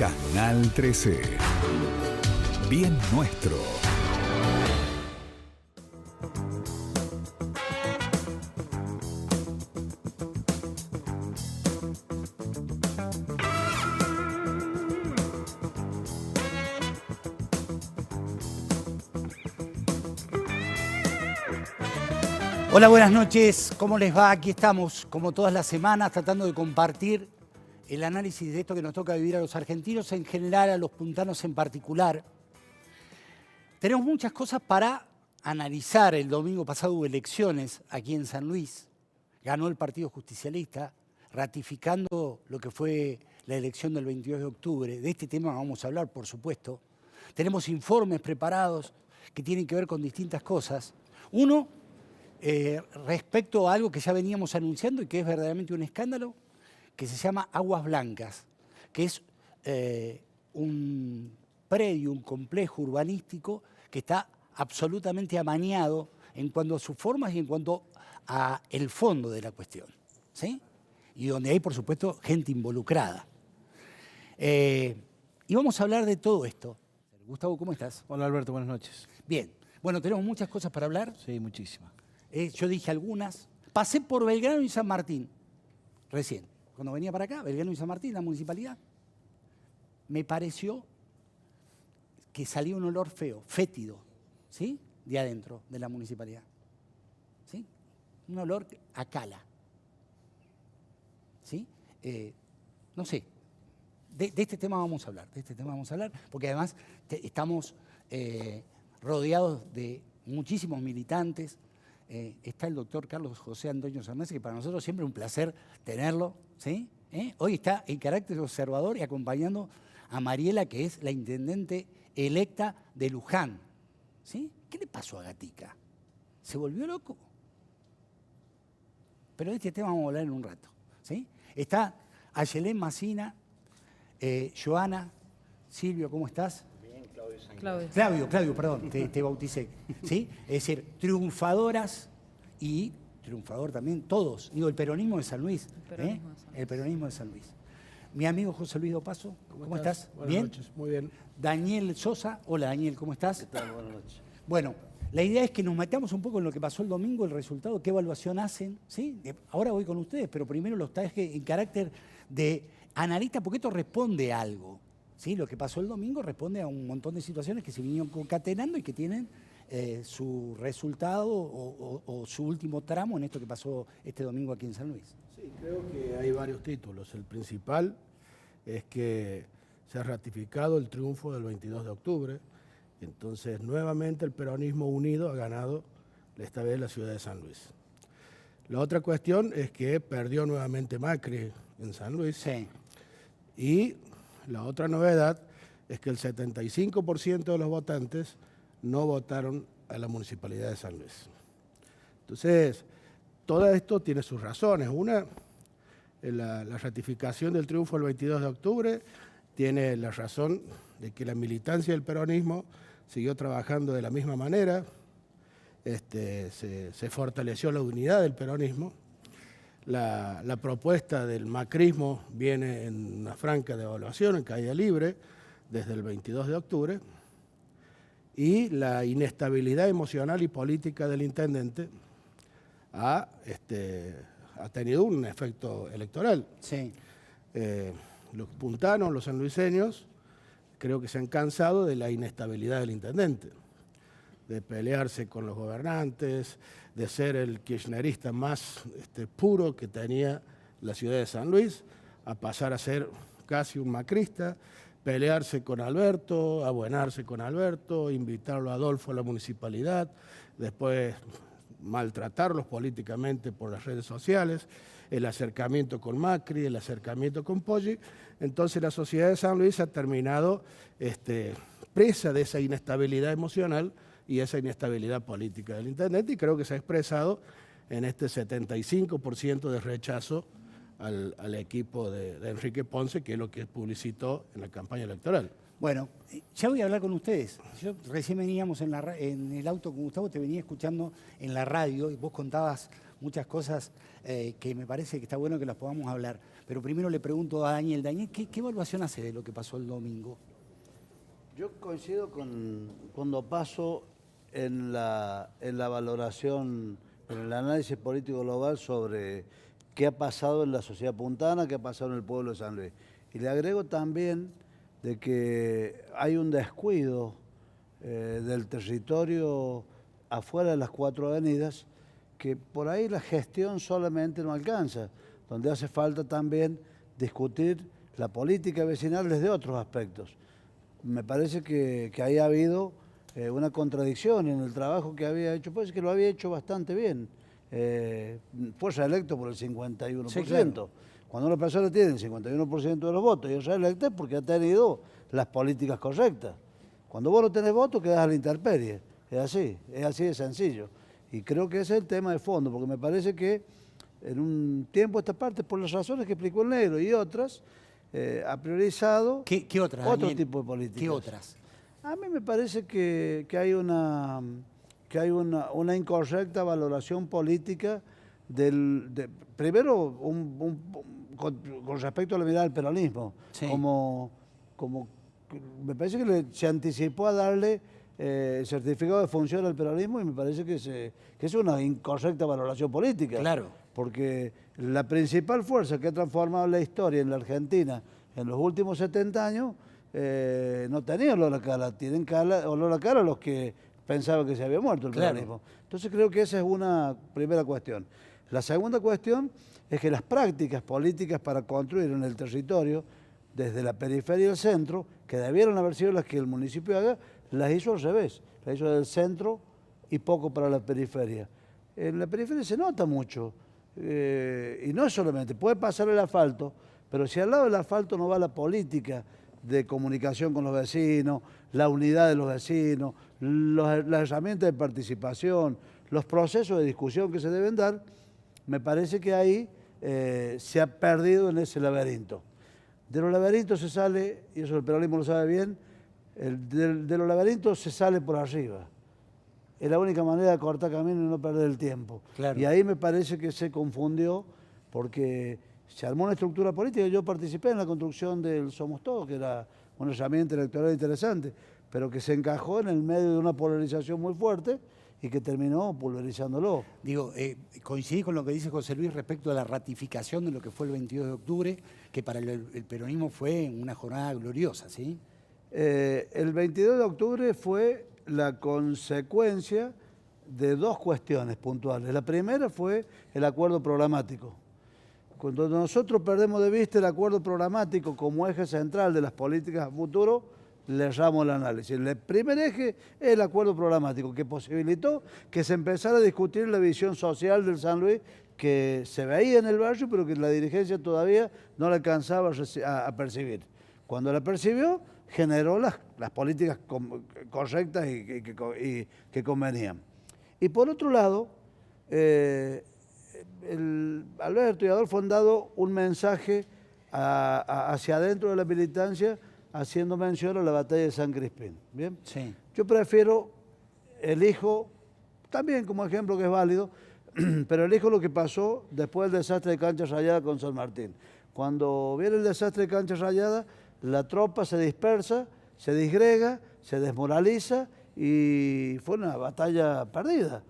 Canal 13. Bien nuestro. Hola, buenas noches. ¿Cómo les va? Aquí estamos, como todas las semanas, tratando de compartir el análisis de esto que nos toca vivir a los argentinos en general, a los puntanos en particular. Tenemos muchas cosas para analizar. El domingo pasado hubo elecciones aquí en San Luis. Ganó el Partido Justicialista, ratificando lo que fue la elección del 22 de octubre. De este tema vamos a hablar, por supuesto. Tenemos informes preparados que tienen que ver con distintas cosas. Uno, respecto a algo que ya veníamos anunciando y que es verdaderamente un escándalo, que se llama Aguas Blancas, que es un predio, un complejo urbanístico que está absolutamente amañado en cuanto a sus formas y en cuanto a el fondo de la cuestión, ¿sí? Y donde hay, por supuesto, gente involucrada. Y vamos a hablar de todo esto. Gustavo, ¿cómo estás? Hola Alberto, buenas noches. Bien. Bueno, tenemos muchas cosas para hablar. Sí, muchísimas. Yo dije algunas. Pasé por Belgrano y San Martín, recién. Cuando venía para acá, Belgrano y San Martín, la municipalidad, me pareció que salía un olor feo, fétido, ¿sí? De adentro de la municipalidad. ¿Sí? Un olor a cala. ¿Sí? No sé. De este tema vamos a hablar, porque además estamos rodeados de muchísimos militantes. Está el doctor Carlos José Antonio Sarnese, que para nosotros siempre es un placer tenerlo, ¿sí? Hoy está en carácter observador y acompañando a Mariela, que es la intendente electa de Luján, ¿sí? ¿Qué le pasó a Gatica? ¿Se volvió loco? Pero de este tema vamos a hablar en un rato, ¿sí? Está Ayelén Macina, Joana, Silvio, ¿cómo estás? Claudio, perdón, te bauticé, ¿sí? Es decir, triunfadoras y triunfador también, todos. Digo, el peronismo de San Luis. El peronismo de San Luis. Mi amigo José Luis Dopazo, ¿cómo estás? Buenas ¿Bien? noches, muy bien. Daniel Sosa, hola Daniel, ¿cómo estás? ¿Qué tal? Buenas noches. Bueno, la idea es que nos metamos un poco en lo que pasó el domingo, el resultado, qué evaluación hacen, ¿sí? Ahora voy con ustedes, pero primero los traje en carácter de analista, porque esto responde a algo. ¿Sí? Lo que pasó el domingo responde a un montón de situaciones que se vinieron concatenando y que tienen su resultado o su último tramo en esto que pasó este domingo aquí en San Luis. Sí, creo que hay varios títulos. El principal es que se ha ratificado el triunfo del 22 de octubre. Entonces, nuevamente el peronismo unido ha ganado esta vez la ciudad de San Luis. La otra cuestión es que perdió nuevamente Macri en San Luis. Sí. Y la otra novedad es que el 75% de los votantes no votaron a la Municipalidad de San Luis. Entonces, todo esto tiene sus razones. Una, la ratificación del triunfo el 22 de octubre tiene la razón de que la militancia del peronismo siguió trabajando de la misma manera, se fortaleció la unidad del peronismo. La propuesta del macrismo viene en una franca devaluación, en caída libre, desde el 22 de octubre, y la inestabilidad emocional y política del intendente ha tenido un efecto electoral. Sí. Los puntanos, los sanluiseños, creo que se han cansado de la inestabilidad del intendente, de pelearse con los gobernantes, de ser el kirchnerista más puro que tenía la ciudad de San Luis, a pasar a ser casi un macrista, pelearse con Alberto, abuenarse con Alberto, invitarlo a Adolfo a la municipalidad, después maltratarlos políticamente por las redes sociales, el acercamiento con Macri, el acercamiento con Poggi. Entonces la sociedad de San Luis ha terminado presa de esa inestabilidad emocional y esa inestabilidad política del intendente, y creo que se ha expresado en este 75% de rechazo al equipo de Enrique Ponce, que es lo que publicitó en la campaña electoral. Bueno, ya voy a hablar con ustedes. Yo recién veníamos en el auto con Gustavo, te venía escuchando en la radio y vos contabas muchas cosas que me parece que está bueno que las podamos hablar. Pero primero le pregunto a Daniel. Daniel, ¿qué evaluación hace de lo que pasó el domingo? Yo coincido cuando paso en la valoración, en el análisis político global sobre qué ha pasado en la sociedad puntana, qué ha pasado en el pueblo de San Luis. Y le agrego también de que hay un descuido del territorio afuera de las 4 avenidas, que por ahí la gestión solamente no alcanza, donde hace falta también discutir la política vecinal desde otros aspectos. Me parece que ahí ha habido una contradicción en el trabajo que había hecho, pues que lo había hecho bastante bien. Fue reelecto por el 51%. Sí, claro. Cuando una persona tiene el 51% de los votos y es reelecta es porque ha tenido las políticas correctas. Cuando vos no tenés votos quedás a la intemperie. Es así de sencillo. Y creo que ese es el tema de fondo, porque me parece que en un tiempo esta parte, por las razones que explicó el negro y otras, ha priorizado ¿Qué otras, otro Daniel? tipo de políticas. ¿Qué otras? A mí me parece que hay una incorrecta valoración política primero con respecto a la mirada del peronismo. Sí. Me parece que se anticipó a darle certificado de función al peronismo y me parece que es una incorrecta valoración política. Claro. Porque la principal fuerza que ha transformado la historia en la Argentina en los últimos 70 años no tenía olor a cara, tienen olor a cara los que pensaban que se había muerto el peronismo. Entonces creo que esa es una primera cuestión. La segunda cuestión es que las prácticas políticas para construir en el territorio, desde la periferia y el centro, que debieron haber sido las que el municipio haga, las hizo al revés, las hizo del centro y poco para la periferia. En la periferia se nota mucho, y no es solamente, puede pasar el asfalto, pero si al lado del asfalto no va la política de comunicación con los vecinos, la unidad de los vecinos, las herramientas de participación, los procesos de discusión que se deben dar, me parece que ahí se ha perdido en ese laberinto. De los laberintos se sale, y eso el peronismo lo sabe bien, de los laberintos se sale por arriba. Es la única manera de cortar camino y no perder el tiempo. Claro. Y ahí me parece que se confundió porque se armó una estructura política. Yo participé en la construcción del Somos Todos, que era una herramienta electoral interesante, pero que se encajó en el medio de una polarización muy fuerte y que terminó pulverizándolo. Digo, coincidí con lo que dice José Luis respecto a la ratificación de lo que fue el 22 de octubre, que para el peronismo fue una jornada gloriosa, ¿sí? El 22 de octubre fue la consecuencia de 2 cuestiones puntuales. La primera fue el acuerdo programático. Cuando nosotros perdemos de vista el acuerdo programático como eje central de las políticas a futuro, le erramos el análisis. El primer eje es el acuerdo programático, que posibilitó que se empezara a discutir la visión social del San Luis, que se veía en el barrio, pero que la dirigencia todavía no la alcanzaba a percibir. Cuando la percibió, generó las políticas correctas y que convenían. Y por otro lado, Alberto y Adolfo han dado un mensaje hacia adentro de la militancia, haciendo mención a la batalla de San Crispín. ¿Bien? Sí. Yo elijo, también como ejemplo que es válido, pero elijo lo que pasó después del desastre de Cancha Rayada con San Martín. Cuando viene el desastre de Cancha Rayada, la tropa se dispersa, se disgrega, se desmoraliza y fue una batalla perdida.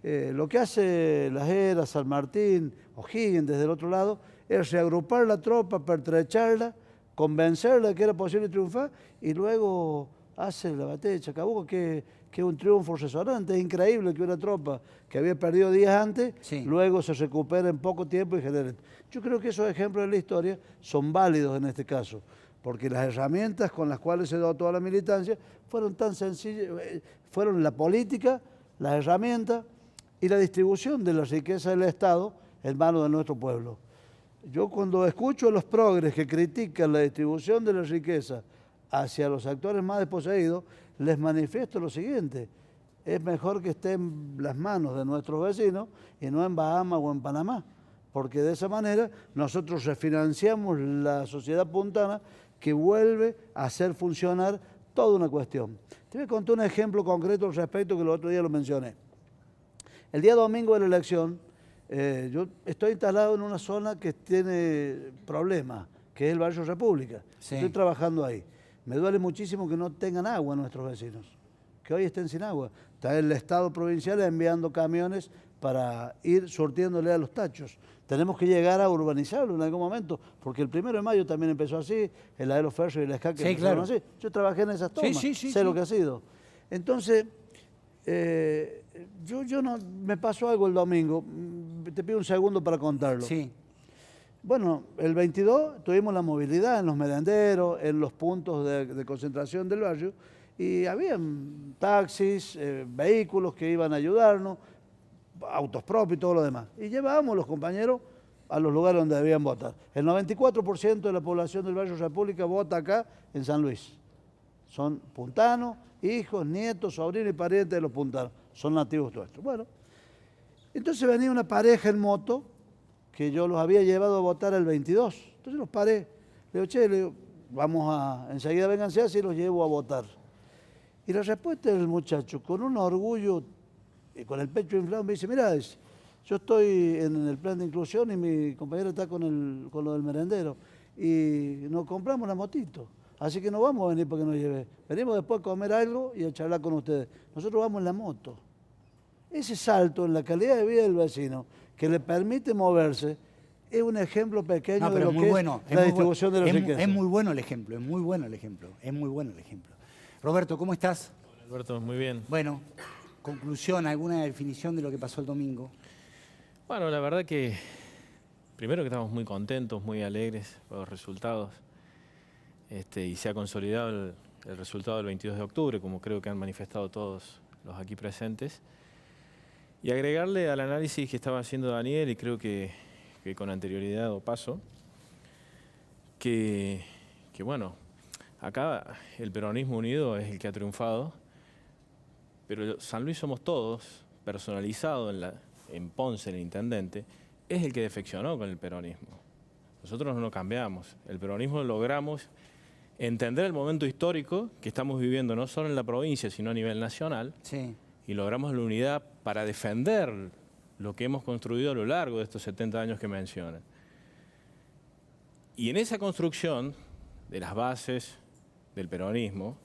Lo que hace Las Heras, San Martín, O'Higgins desde el otro lado, es reagrupar la tropa, pertrecharla, convencerla de que era posible triunfar y luego hace la batalla de Chacabuco, que es un triunfo resonante. Es increíble que una tropa que había perdido días antes, sí, luego se recupere en poco tiempo y genere. Yo creo que esos ejemplos de la historia son válidos en este caso, porque las herramientas con las cuales se dotó a la militancia fueron tan sencillas, fueron la política, las herramientas y la distribución de la riqueza del Estado en manos de nuestro pueblo. Yo cuando escucho a los progres que critican la distribución de la riqueza hacia los actores más desposeídos, les manifiesto lo siguiente: es mejor que esté en las manos de nuestros vecinos y no en Bahamas o en Panamá, porque de esa manera nosotros refinanciamos la sociedad puntana, que vuelve a hacer funcionar toda una cuestión. Te voy a contar un ejemplo concreto al respecto, que el otro día lo mencioné. El día domingo de la elección, Yo estoy instalado en una zona que tiene problemas, que es el barrio República. Sí. Estoy trabajando ahí. Me duele muchísimo que no tengan agua nuestros vecinos, que hoy estén sin agua. Está el Estado provincial enviando camiones para ir surtiéndole a los tachos. Tenemos que llegar a urbanizarlo en algún momento, porque el 1 de mayo también empezó así, el Aeroferro y el SCA que empezaron así. Yo trabajé en esas tomas, sé lo que ha sido. Entonces, yo no, me pasó algo el domingo, te pido un segundo para contarlo. Sí. Bueno, el 22 tuvimos la movilidad en los merenderos, en los puntos de concentración del barrio, y habían taxis, vehículos que iban a ayudarnos, autos propios y todo lo demás. Y llevábamos los compañeros a los lugares donde debían votar. El 94% de la población del barrio República vota acá en San Luis. Son puntanos, hijos, nietos, sobrinos y parientes de los puntanos. Son nativos nuestros. Bueno, entonces venía una pareja en moto que yo los había llevado a votar el 22. Entonces los paré. Le digo, che, vamos a, enseguida vénganse así y los llevo a votar. Y la respuesta del muchacho, con un orgullo y con el pecho inflado, me dice, mira, yo estoy en el plan de inclusión y mi compañero está con lo del merendero y nos compramos la motito. Así que no vamos a venir para que nos lleve. Venimos después a comer algo y a charlar con ustedes. Nosotros vamos en la moto. Ese salto en la calidad de vida del vecino que le permite moverse es un ejemplo pequeño de lo que es la distribución de los riquezas. Es muy bueno el ejemplo, es muy bueno el ejemplo, es muy bueno el ejemplo. Roberto, ¿cómo estás? Hola, Alberto, muy bien. Bueno, conclusión, alguna definición de lo que pasó el domingo. Bueno, la verdad que primero que estamos muy contentos, muy alegres por los resultados. Y se ha consolidado el resultado del 22 de octubre, como creo que han manifestado todos los aquí presentes. Y agregarle al análisis que estaba haciendo Daniel, y creo que con anterioridad o paso, que bueno, acá el peronismo unido es el que ha triunfado, pero San Luis somos todos, personalizado en Ponce, el intendente, es el que defeccionó con el peronismo. Nosotros no cambiamos, el peronismo logramos entender el momento histórico que estamos viviendo no solo en la provincia, sino a nivel nacional, Sí. y logramos la unidad para defender lo que hemos construido a lo largo de estos 70 años que mencionan. Y en esa construcción de las bases del peronismo,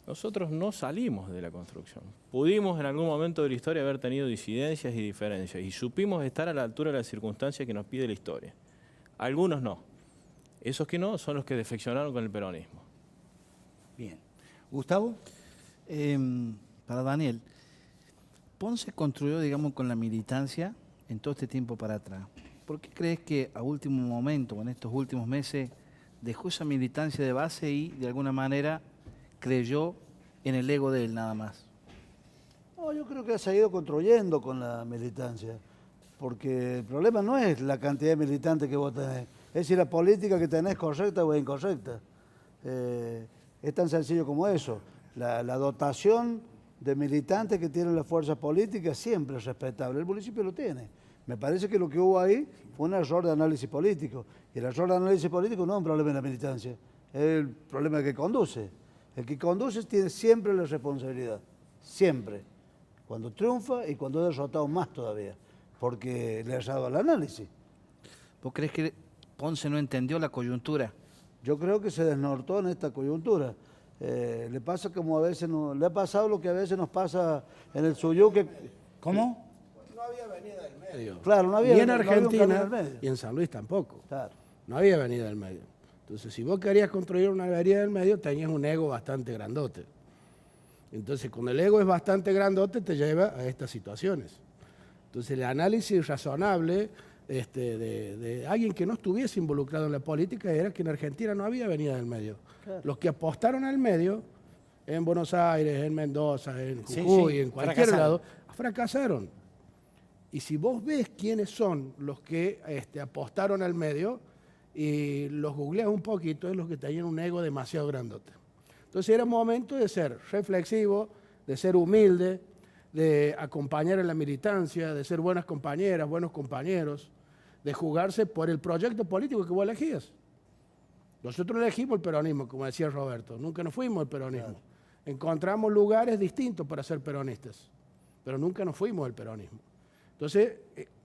nosotros no salimos de la construcción. Pudimos en algún momento de la historia haber tenido disidencias y diferencias y supimos estar a la altura de las circunstancias que nos pide la historia. Algunos no. Esos que no son los que defeccionaron con el peronismo. Bien. Gustavo. Para Daniel, Ponce construyó, digamos, con la militancia en todo este tiempo para atrás. ¿Por qué crees que a último momento, o en estos últimos meses, dejó esa militancia de base y, de alguna manera, creyó en el ego de él nada más? No, yo creo que ha seguido construyendo con la militancia, porque el problema no es la cantidad de militantes que vos tenés, es si la política que tenés es correcta o es incorrecta. Es tan sencillo como eso. La dotación de militantes que tienen las fuerzas políticas siempre es respetable. El municipio lo tiene. Me parece que lo que hubo ahí fue un error de análisis político. Y el error de análisis político no es un problema de la militancia, es el problema del que conduce. El que conduce tiene siempre la responsabilidad, siempre. Cuando triunfa y cuando es derrotado más todavía, porque le ha errado al análisis. ¿Vos crees que Ponce no entendió la coyuntura? Yo creo que se desnortó en esta coyuntura. Le pasa como a veces le ha pasado lo que a veces nos pasa en el Suyuque. ¿Cómo? No había venida del medio. Claro, no había. Ni en no había un camino Argentina del medio. y en San Luis tampoco. Claro. No había venida del medio. Entonces, si vos querías construir una avenida del medio, tenías un ego bastante grandote. Entonces, cuando el ego es bastante grandote, te lleva a estas situaciones. Entonces, el análisis razonable de alguien que no estuviese involucrado en la política era que en Argentina no había avenida del medio. Claro. Los que apostaron al medio, en Buenos Aires, en Mendoza, en Jujuy, en cualquier lado, fracasaron. Y si vos ves quiénes son los que apostaron al medio, y los googleas un poquito, es los que tenían un ego demasiado grandote. Entonces era momento de ser reflexivo, de ser humilde, de acompañar en la militancia, de ser buenas compañeras, buenos compañeros, de jugarse por el proyecto político que vos elegías. Nosotros elegimos el peronismo, como decía Roberto, nunca nos fuimos al peronismo. Claro. Encontramos lugares distintos para ser peronistas, pero nunca nos fuimos al peronismo. Entonces,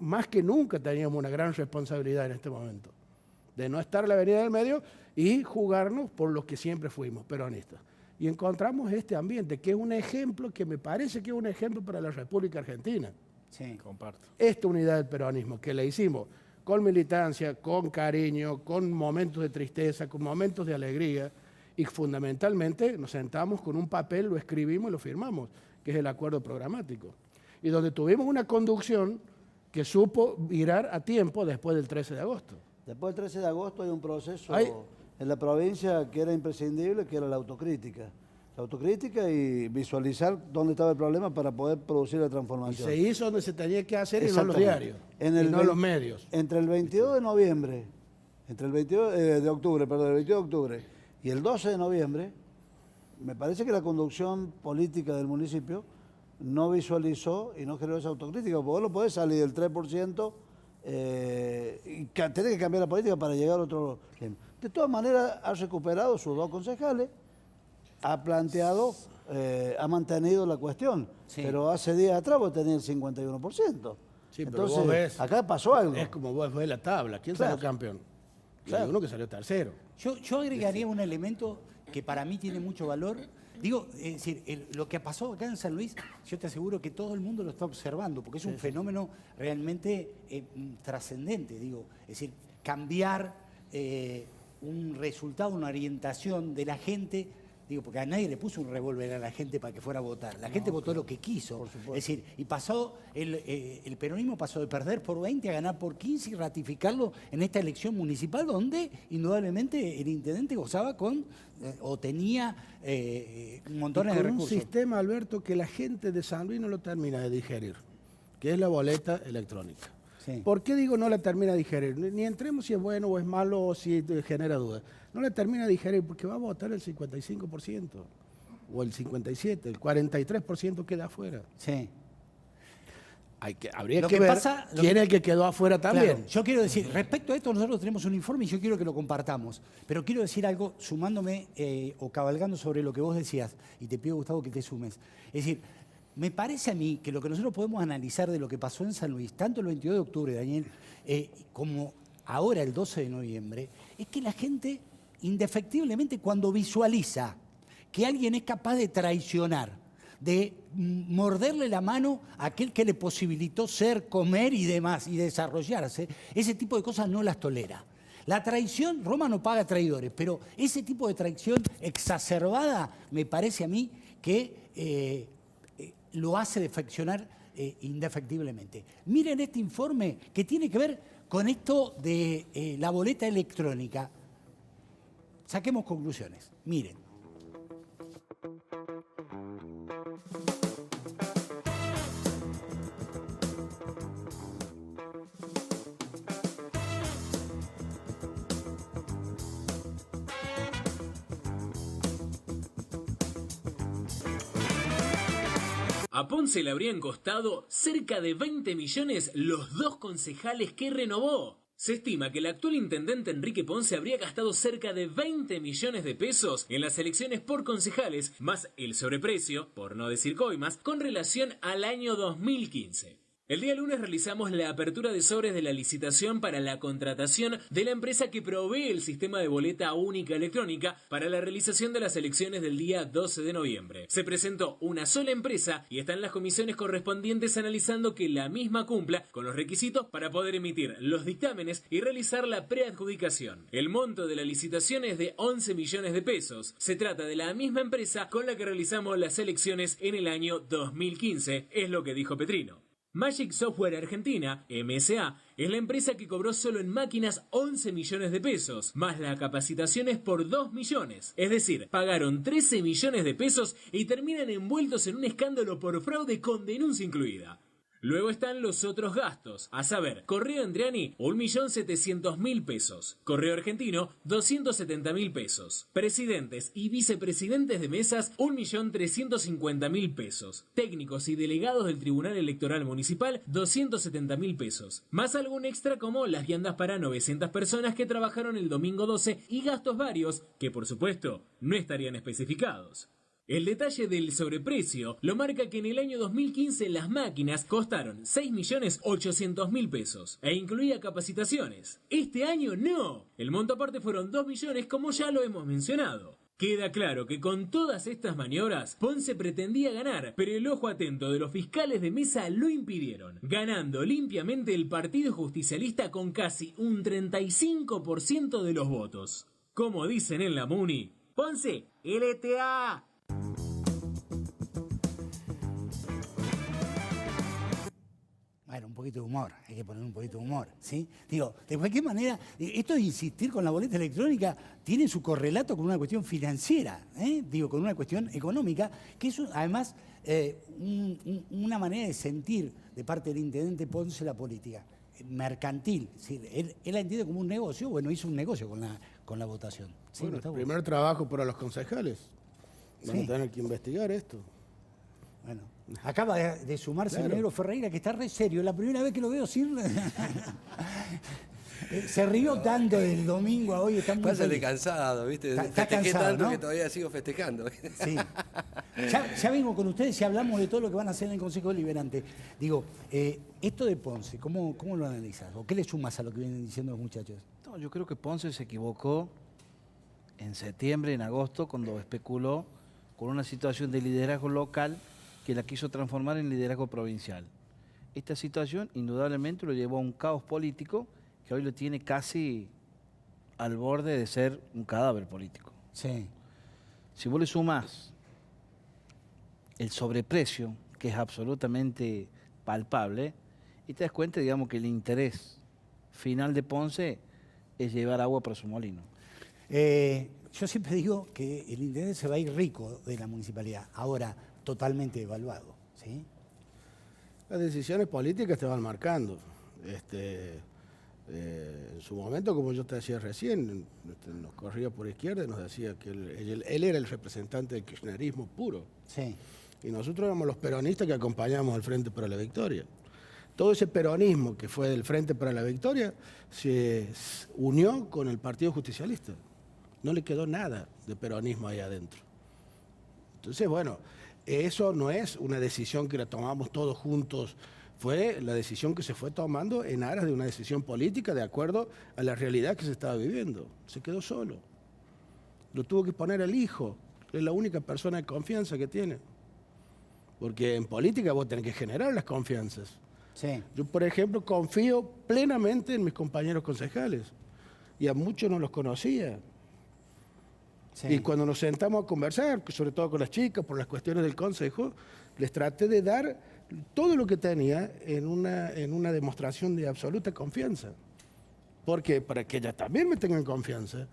más que nunca teníamos una gran responsabilidad en este momento, de no estar en la avenida del medio y jugarnos por los que siempre fuimos, peronistas. Y encontramos este ambiente, que es un ejemplo, que me parece que es un ejemplo para la República Argentina. Sí. Comparto. Esta unidad del peronismo, que la hicimos con militancia, con cariño, con momentos de tristeza, con momentos de alegría, y fundamentalmente nos sentamos con un papel, lo escribimos y lo firmamos, que es el acuerdo programático. Y donde tuvimos una conducción que supo virar a tiempo después del 13 de agosto. Después del 13 de agosto hay un proceso Hay- en la provincia que era imprescindible, que era la autocrítica. La autocrítica y visualizar dónde estaba el problema para poder producir la Y transformación. se hizo donde se tenía que hacer y no en los Exactamente. diarios, En y el no en los vein- medios. Entre el 22 de noviembre, entre el 22 de octubre, perdón, el 22 de octubre y el 12 de noviembre, me parece que la conducción política del municipio no visualizó y no generó esa autocrítica, porque vos no podés salir del 3% y tenés que cambiar la política para llegar a otro... De todas maneras, ha recuperado sus 2 concejales, ha planteado, ha mantenido la cuestión, Sí. pero hace días atrás vos tenías el 51%. Sí, pero Entonces, vos ves, acá pasó algo. es como vos ves la tabla. ¿Quién Claro. salió campeón? Y Claro. hay uno que salió tercero. Yo agregaría un elemento que para mí tiene mucho valor. Digo, es decir, lo que pasó acá en San Luis, yo te aseguro que todo el mundo lo está observando, porque es un fenómeno realmente trascendente. Digo, es decir, cambiar un resultado, una orientación de la gente. Digo, porque a nadie le puso un revólver a la gente para que fuera a votar. La gente votó lo que quiso. Es decir, y pasó, el peronismo pasó de perder por 20 a ganar por 15 y ratificarlo en esta elección municipal, donde indudablemente el intendente gozaba con, o tenía montones Y de con un recursos. sistema, Alberto, que la gente de San Luis no lo termina de digerir, que es la boleta electrónica. Sí. ¿Por qué digo no la termina de digerir? Ni entremos si es bueno o es malo o si genera dudas. No la termina de digerir porque va a votar el 55% o el 57%, el 43% queda afuera. Sí. Habría Lo que que ver pasa- lo quién que- es el que quedó afuera también. Claro, yo quiero decir, respecto a esto, nosotros tenemos un informe y yo quiero que lo compartamos. Pero quiero decir algo sumándome o cabalgando sobre lo que vos decías, y te pido, Gustavo, que te sumes. Es decir, me parece a mí que lo que nosotros podemos analizar de lo que pasó en San Luis, tanto el 22 de octubre, Daniel, como ahora el 12 de noviembre, es que la gente, indefectiblemente, cuando visualiza que alguien es capaz de traicionar, de morderle la mano a aquel que le posibilitó ser, comer y demás, y desarrollarse, ese tipo de cosas no las tolera. La traición, Roma no paga traidores, pero ese tipo de traición exacerbada me parece a mí que lo hace defeccionar indefectiblemente. Miren este informe que tiene que ver con esto de la boleta electrónica. Saquemos conclusiones. Miren. A Ponce le habrían costado cerca de 20 millones los 2 concejales que renovó. Se estima que el actual intendente Enrique Ponce habría gastado cerca de 20 millones de pesos en las elecciones por concejales, más el sobreprecio, por no decir coimas, con relación al año 2015. El día lunes realizamos la apertura de sobres de la licitación para la contratación de la empresa que provee el sistema de boleta única electrónica para la realización de las elecciones del día 12 de noviembre. Se presentó una sola empresa y están las comisiones correspondientes analizando que la misma cumpla con los requisitos para poder emitir los dictámenes y realizar la preadjudicación. El monto de la licitación es de 11 millones de pesos. Se trata de la misma empresa con la que realizamos las elecciones en el año 2015, es lo que dijo Petrino. Magic Software Argentina, MSA, es la empresa que cobró solo en máquinas 11 millones de pesos, más las capacitaciones por 2 millones. Es decir, pagaron 13 millones de pesos y terminan envueltos en un escándalo por fraude con denuncia incluida. Luego están los otros gastos, a saber, Correo Andriani, 1.700.000 pesos, Correo Argentino, 270.000 pesos, presidentes y vicepresidentes de mesas, 1.350.000 pesos, técnicos y delegados del Tribunal Electoral Municipal, 270.000 pesos, más algún extra como las viandas para 900 personas que trabajaron el domingo 12 y gastos varios que por supuesto no estarían especificados. El detalle del sobreprecio lo marca que en el año 2015 las máquinas costaron 6.800.000 pesos e incluía capacitaciones. Este año no. El monto aparte fueron 2 millones como ya lo hemos mencionado. Queda claro que con todas estas maniobras, Ponce pretendía ganar, pero el ojo atento de los fiscales de mesa lo impidieron, ganando limpiamente el Partido Justicialista con casi un 35% de los votos. Como dicen en la MUNI, Ponce, LTA. Bueno, un poquito de humor, hay que poner un poquito de humor, ¿sí? Digo, de cualquier manera, esto de insistir con la boleta electrónica tiene su correlato con una cuestión financiera, digo, con una cuestión económica, que es además una manera de sentir de parte del intendente Ponce la política, mercantil. ¿Sí? Él la entiende como un negocio, bueno, hizo un negocio con la votación. ¿Sí? Bueno, el primer trabajo para los concejales. Van Sí. a tener que investigar esto. Bueno, acaba de sumarse el negro Ferreira, que está re serio. La primera vez que lo veo sin... Se rió tanto del domingo a hoy. Está muy Pásale feliz. cansado, ¿viste? Está Festejé cansado, tanto ¿no? que todavía sigo festejando. Sí. Ya vengo con ustedes y hablamos de todo lo que van a hacer en el Consejo Deliberante. Digo, esto de Ponce, ¿cómo lo analizas? ¿O qué le sumas a lo que vienen diciendo los muchachos? No, yo creo que Ponce se equivocó en septiembre, en agosto, cuando especuló con una situación de liderazgo local que la quiso transformar en liderazgo provincial. Esta situación indudablemente lo llevó a un caos político que hoy lo tiene casi al borde de ser un cadáver político. Sí. Si vos le sumás el sobreprecio, que es absolutamente palpable, y te das cuenta, digamos, que el interés final de Ponce es llevar agua para su molino. Yo siempre digo que el intendente se va a ir rico de la municipalidad, ahora totalmente devaluado, ¿sí? Las decisiones políticas te van marcando. En su momento, como yo te decía recién, nos corría por izquierda y nos decía que él era el representante del kirchnerismo puro. Sí. Y nosotros éramos los peronistas que acompañamos al Frente para la Victoria. Todo ese peronismo que fue del Frente para la Victoria se unió con el Partido Justicialista. No le quedó nada de peronismo ahí adentro. Entonces, bueno, eso no es una decisión que la tomamos todos juntos, fue la decisión que se fue tomando en aras de una decisión política de acuerdo a la realidad que se estaba viviendo. Se quedó solo. Lo tuvo que poner el hijo, es la única persona de confianza que tiene. Porque en política vos tenés que generar las confianzas. Sí. Yo, por ejemplo, confío plenamente en mis compañeros concejales y a muchos no los conocía. Sí. Y cuando nos sentamos a conversar, sobre todo con las chicas, por las cuestiones del consejo, les traté de dar todo lo que tenía en una demostración de absoluta confianza. Porque para que ellas también me tengan confianza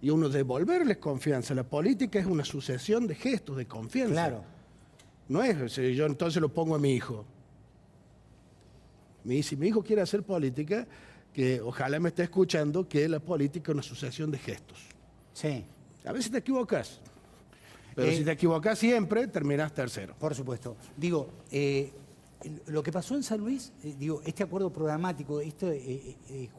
y uno devolverles confianza. La política es una sucesión de gestos de confianza. Claro. No es, si yo entonces lo pongo a mi hijo. Si mi hijo quiere hacer política, que ojalá me esté escuchando que la política es una sucesión de gestos. Sí. A veces te equivocas, pero si te equivocas siempre, terminás tercero. Por supuesto. Digo, lo que pasó en San Luis, digo, este acuerdo programático, esto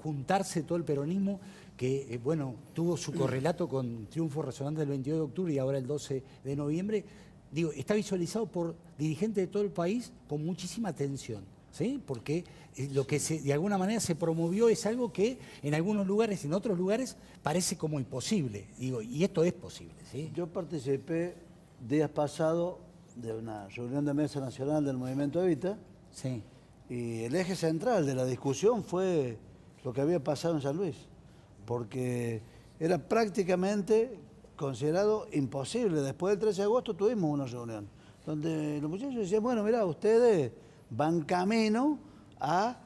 juntarse todo el peronismo, que bueno, tuvo su correlato con triunfo resonante del 22 de octubre y ahora el 12 de noviembre, digo, está visualizado por dirigentes de todo el país con muchísima atención, ¿sí? Porque lo que de alguna manera se promovió es algo que en algunos lugares, en otros lugares, parece como imposible. Digo, y esto es posible, ¿sí? Yo participé días pasados de una reunión de mesa nacional del Movimiento Evita, Sí. y el eje central de la discusión fue lo que había pasado en San Luis, porque era prácticamente considerado imposible. Después del 13 de agosto tuvimos una reunión donde los muchachos decían, bueno, mira, ustedes van camino a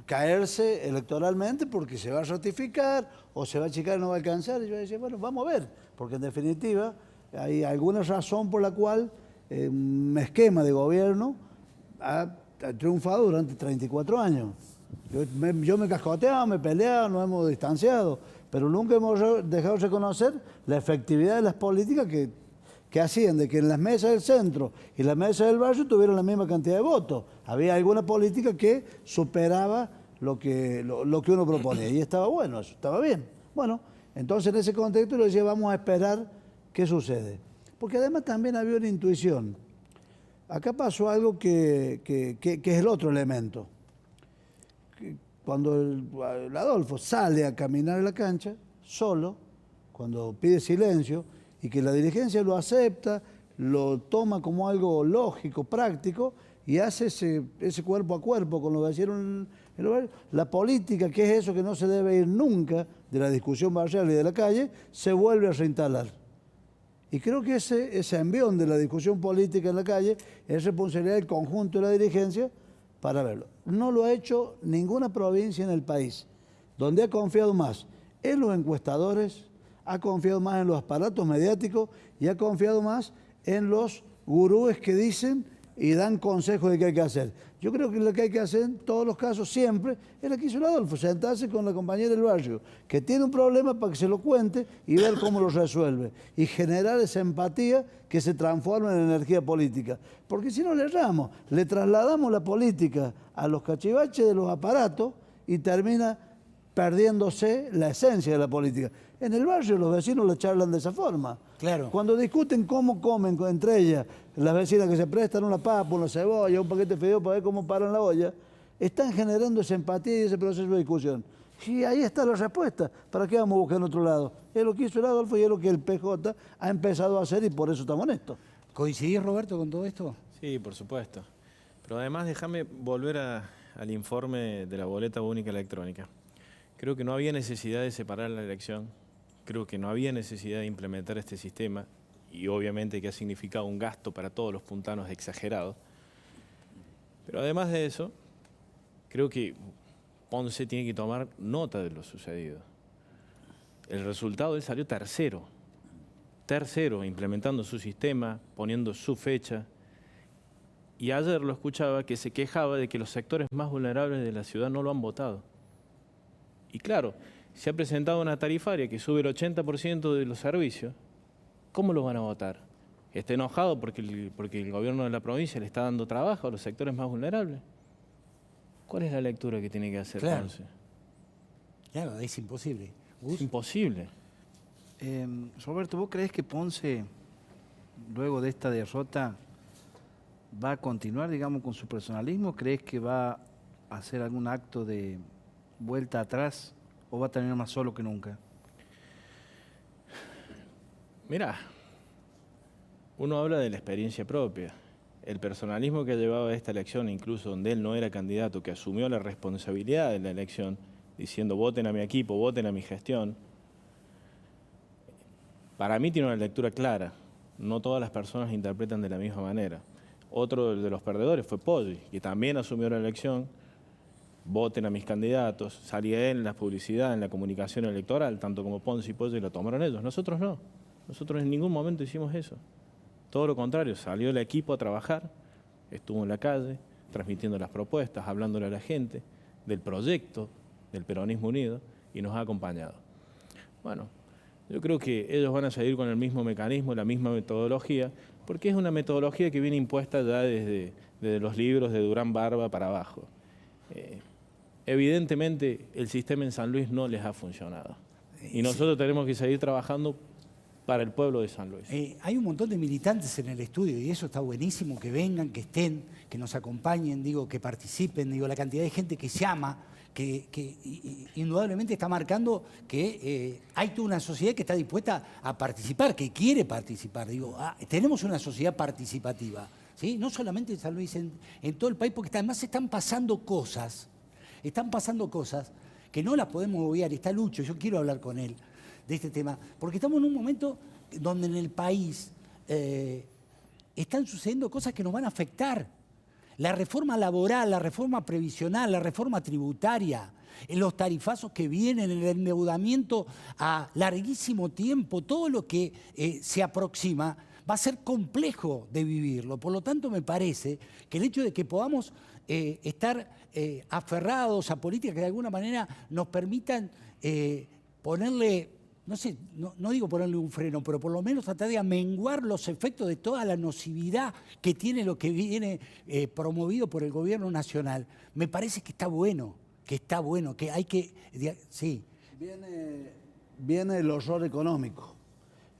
caerse electoralmente porque se va a ratificar o se va a achicar y no va a alcanzar. Y yo decía, bueno, vamos a ver, porque en definitiva hay alguna razón por la cual un esquema de gobierno ha triunfado durante 34 años. Yo me cascoteaba, me peleaba, nos hemos distanciado, pero nunca hemos dejado de reconocer la efectividad de las políticas que hacían de que en las mesas del centro y las mesas del barrio tuvieran la misma cantidad de votos. Había alguna política que superaba lo que uno proponía y estaba bueno, eso estaba bien. Bueno, entonces en ese contexto le decía, vamos a esperar qué sucede. porque además también había una intuición. Acá pasó algo que es el otro elemento. Cuando el Adolfo sale a caminar en la cancha, solo, cuando pide silencio, y que la dirigencia lo acepta, lo toma como algo lógico, práctico, y hace ese cuerpo a cuerpo con lo que hicieron en los barrios. La política, que es eso que no se debe ir nunca de la discusión barrial y de la calle, se vuelve a reinstalar. Y creo que ese envión de la discusión política en la calle es responsabilidad del conjunto de la dirigencia para verlo. No lo ha hecho ninguna provincia en el país, donde ha confiado más en los encuestadores, ha confiado más en los aparatos mediáticos y ha confiado más en los gurúes que dicen y dan consejos de qué hay que hacer. Yo creo que lo que hay que hacer en todos los casos siempre es lo que hizo el Adolfo, sentarse con la compañera del barrio, que tiene un problema para que se lo cuente y ver cómo lo resuelve. Y generar esa empatía que se transforma en energía política. Porque si no le erramos, le trasladamos la política a los cachivaches de los aparatos y termina perdiéndose la esencia de la política. En el barrio los vecinos la charlan de esa forma. Claro. Cuando discuten cómo comen entre ellas, las vecinas que se prestan una papa, una cebolla, un paquete de fideos para ver cómo paran la olla, están generando esa empatía y ese proceso de discusión. Y ahí está la respuesta. ¿Para qué vamos a buscar en otro lado? Es lo que hizo el Adolfo y es lo que el PJ ha empezado a hacer y por eso estamos en esto. ¿Coincidís, Roberto, con todo esto? Sí, por supuesto. Pero además déjame volver al informe de la boleta única electrónica. Creo que no había necesidad de separar la elección. Creo que no había necesidad de implementar este sistema y obviamente que ha significado un gasto para todos los puntanos exagerado. Pero además de eso, creo que Ponce tiene que tomar nota de lo sucedido. El resultado, él salió tercero, implementando su sistema, poniendo su fecha. Y ayer lo escuchaba que se quejaba de que los sectores más vulnerables de la ciudad no lo han votado. Y claro, se ha presentado una tarifaria que sube el 80% de los servicios. ¿Cómo lo van a votar? ¿Está enojado porque el gobierno de la provincia le está dando trabajo a los sectores más vulnerables? ¿Cuál es la lectura que tiene que hacer Ponce? Claro, es imposible. Es imposible. Roberto, ¿vos crees que Ponce, luego de esta derrota, va a continuar, digamos, con su personalismo? ¿Crees que va a hacer algún acto de vuelta atrás o va a terminar más solo que nunca? Mirá, uno habla de la experiencia propia. El personalismo que ha llevado a esta elección, incluso donde él no era candidato, que asumió la responsabilidad de la elección, diciendo voten a mi equipo, voten a mi gestión, para mí tiene una lectura clara. No todas las personas interpretan de la misma manera. Otro de los perdedores fue Poggi, que también asumió la elección, voten a mis candidatos, salía él en la publicidad, en la comunicación electoral, tanto como Ponce y Poggi lo tomaron ellos. Nosotros no. Nosotros en ningún momento hicimos eso. Todo lo contrario, salió el equipo a trabajar, estuvo en la calle, transmitiendo las propuestas, hablándole a la gente del proyecto del Peronismo Unido y nos ha acompañado. Bueno, yo creo que ellos van a seguir con el mismo mecanismo, la misma metodología, porque es una metodología que viene impuesta ya desde los libros de Durán Barba para abajo. Evidentemente el sistema en San Luis no les ha funcionado y nosotros tenemos que seguir trabajando para el pueblo de San Luis. Hay un montón de militantes en el estudio y eso está buenísimo, que vengan, que estén, que nos acompañen, digo, que participen, digo, la cantidad de gente que llama, que indudablemente está marcando que hay toda una sociedad que está dispuesta a participar, que quiere participar. Digo, tenemos una sociedad participativa, ¿sí? No solamente en San Luis, en todo el país, porque además están pasando cosas que no las podemos obviar. Está Lucho, yo quiero hablar con él de este tema, porque estamos en un momento donde en el país están sucediendo cosas que nos van a afectar. La reforma laboral, la reforma previsional, la reforma tributaria, los tarifazos que vienen, el endeudamiento a larguísimo tiempo, todo lo que se aproxima va a ser complejo de vivirlo. Por lo tanto, me parece que el hecho de que podamos estar aferrados a políticas que de alguna manera nos permitan ponerle, no sé, no digo ponerle un freno, pero por lo menos tratar de amenguar los efectos de toda la nocividad que tiene lo que viene promovido por el gobierno nacional. Me parece que está bueno, que hay que... Sí. Viene el horror económico.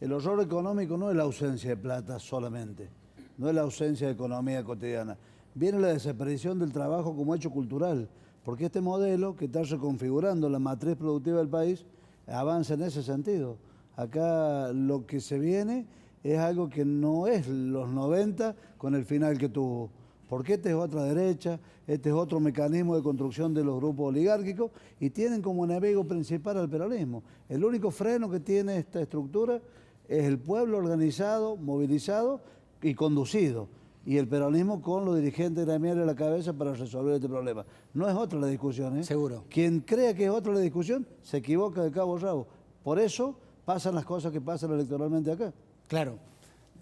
el horror económico no es la ausencia de plata solamente, no es la ausencia de economía cotidiana. Viene la desaparición del trabajo como hecho cultural, porque este modelo que está reconfigurando la matriz productiva del país avanza en ese sentido. Acá lo que se viene es algo que no es los 90 con el final que tuvo, porque esta es otra derecha, este es otro mecanismo de construcción de los grupos oligárquicos y tienen como enemigo principal al peronismo. El único freno que tiene esta estructura es el pueblo organizado, movilizado y conducido, y el peronismo con los dirigentes gremiales a la cabeza para resolver este problema. No es otra la discusión, ¿eh? Seguro. Quien crea que es otra la discusión se equivoca de cabo a rabo. Por eso pasan las cosas que pasan electoralmente acá. Claro.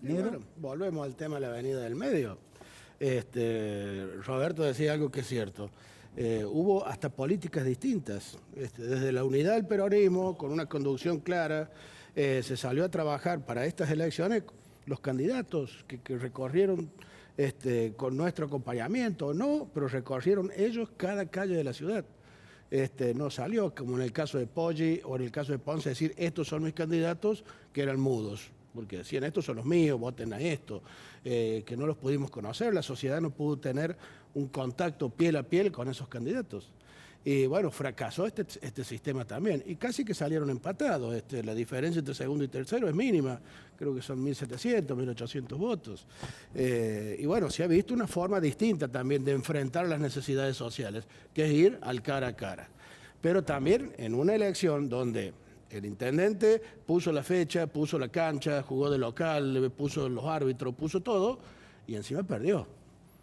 Y bueno, volvemos al tema de la avenida del medio. Roberto decía algo que es cierto. Hubo hasta políticas distintas. Desde la unidad del peronismo, con una conducción clara, se salió a trabajar para estas elecciones los candidatos que recorrieron con nuestro acompañamiento, no, pero recorrieron ellos cada calle de la ciudad. No salió, como en el caso de Poggi o en el caso de Ponce, decir estos son mis candidatos, que eran mudos, porque decían estos son los míos, voten a esto, que no los pudimos conocer, la sociedad no pudo tener un contacto piel a piel con esos candidatos. Y bueno, fracasó este sistema también, y casi que salieron empatados. La diferencia entre segundo y tercero es mínima, creo que son 1.700, 1.800 votos. Y bueno, se ha visto una forma distinta también de enfrentar las necesidades sociales, que es ir al cara a cara. Pero también en una elección donde el intendente puso la fecha, puso la cancha, jugó de local, puso los árbitros, puso todo, y encima perdió.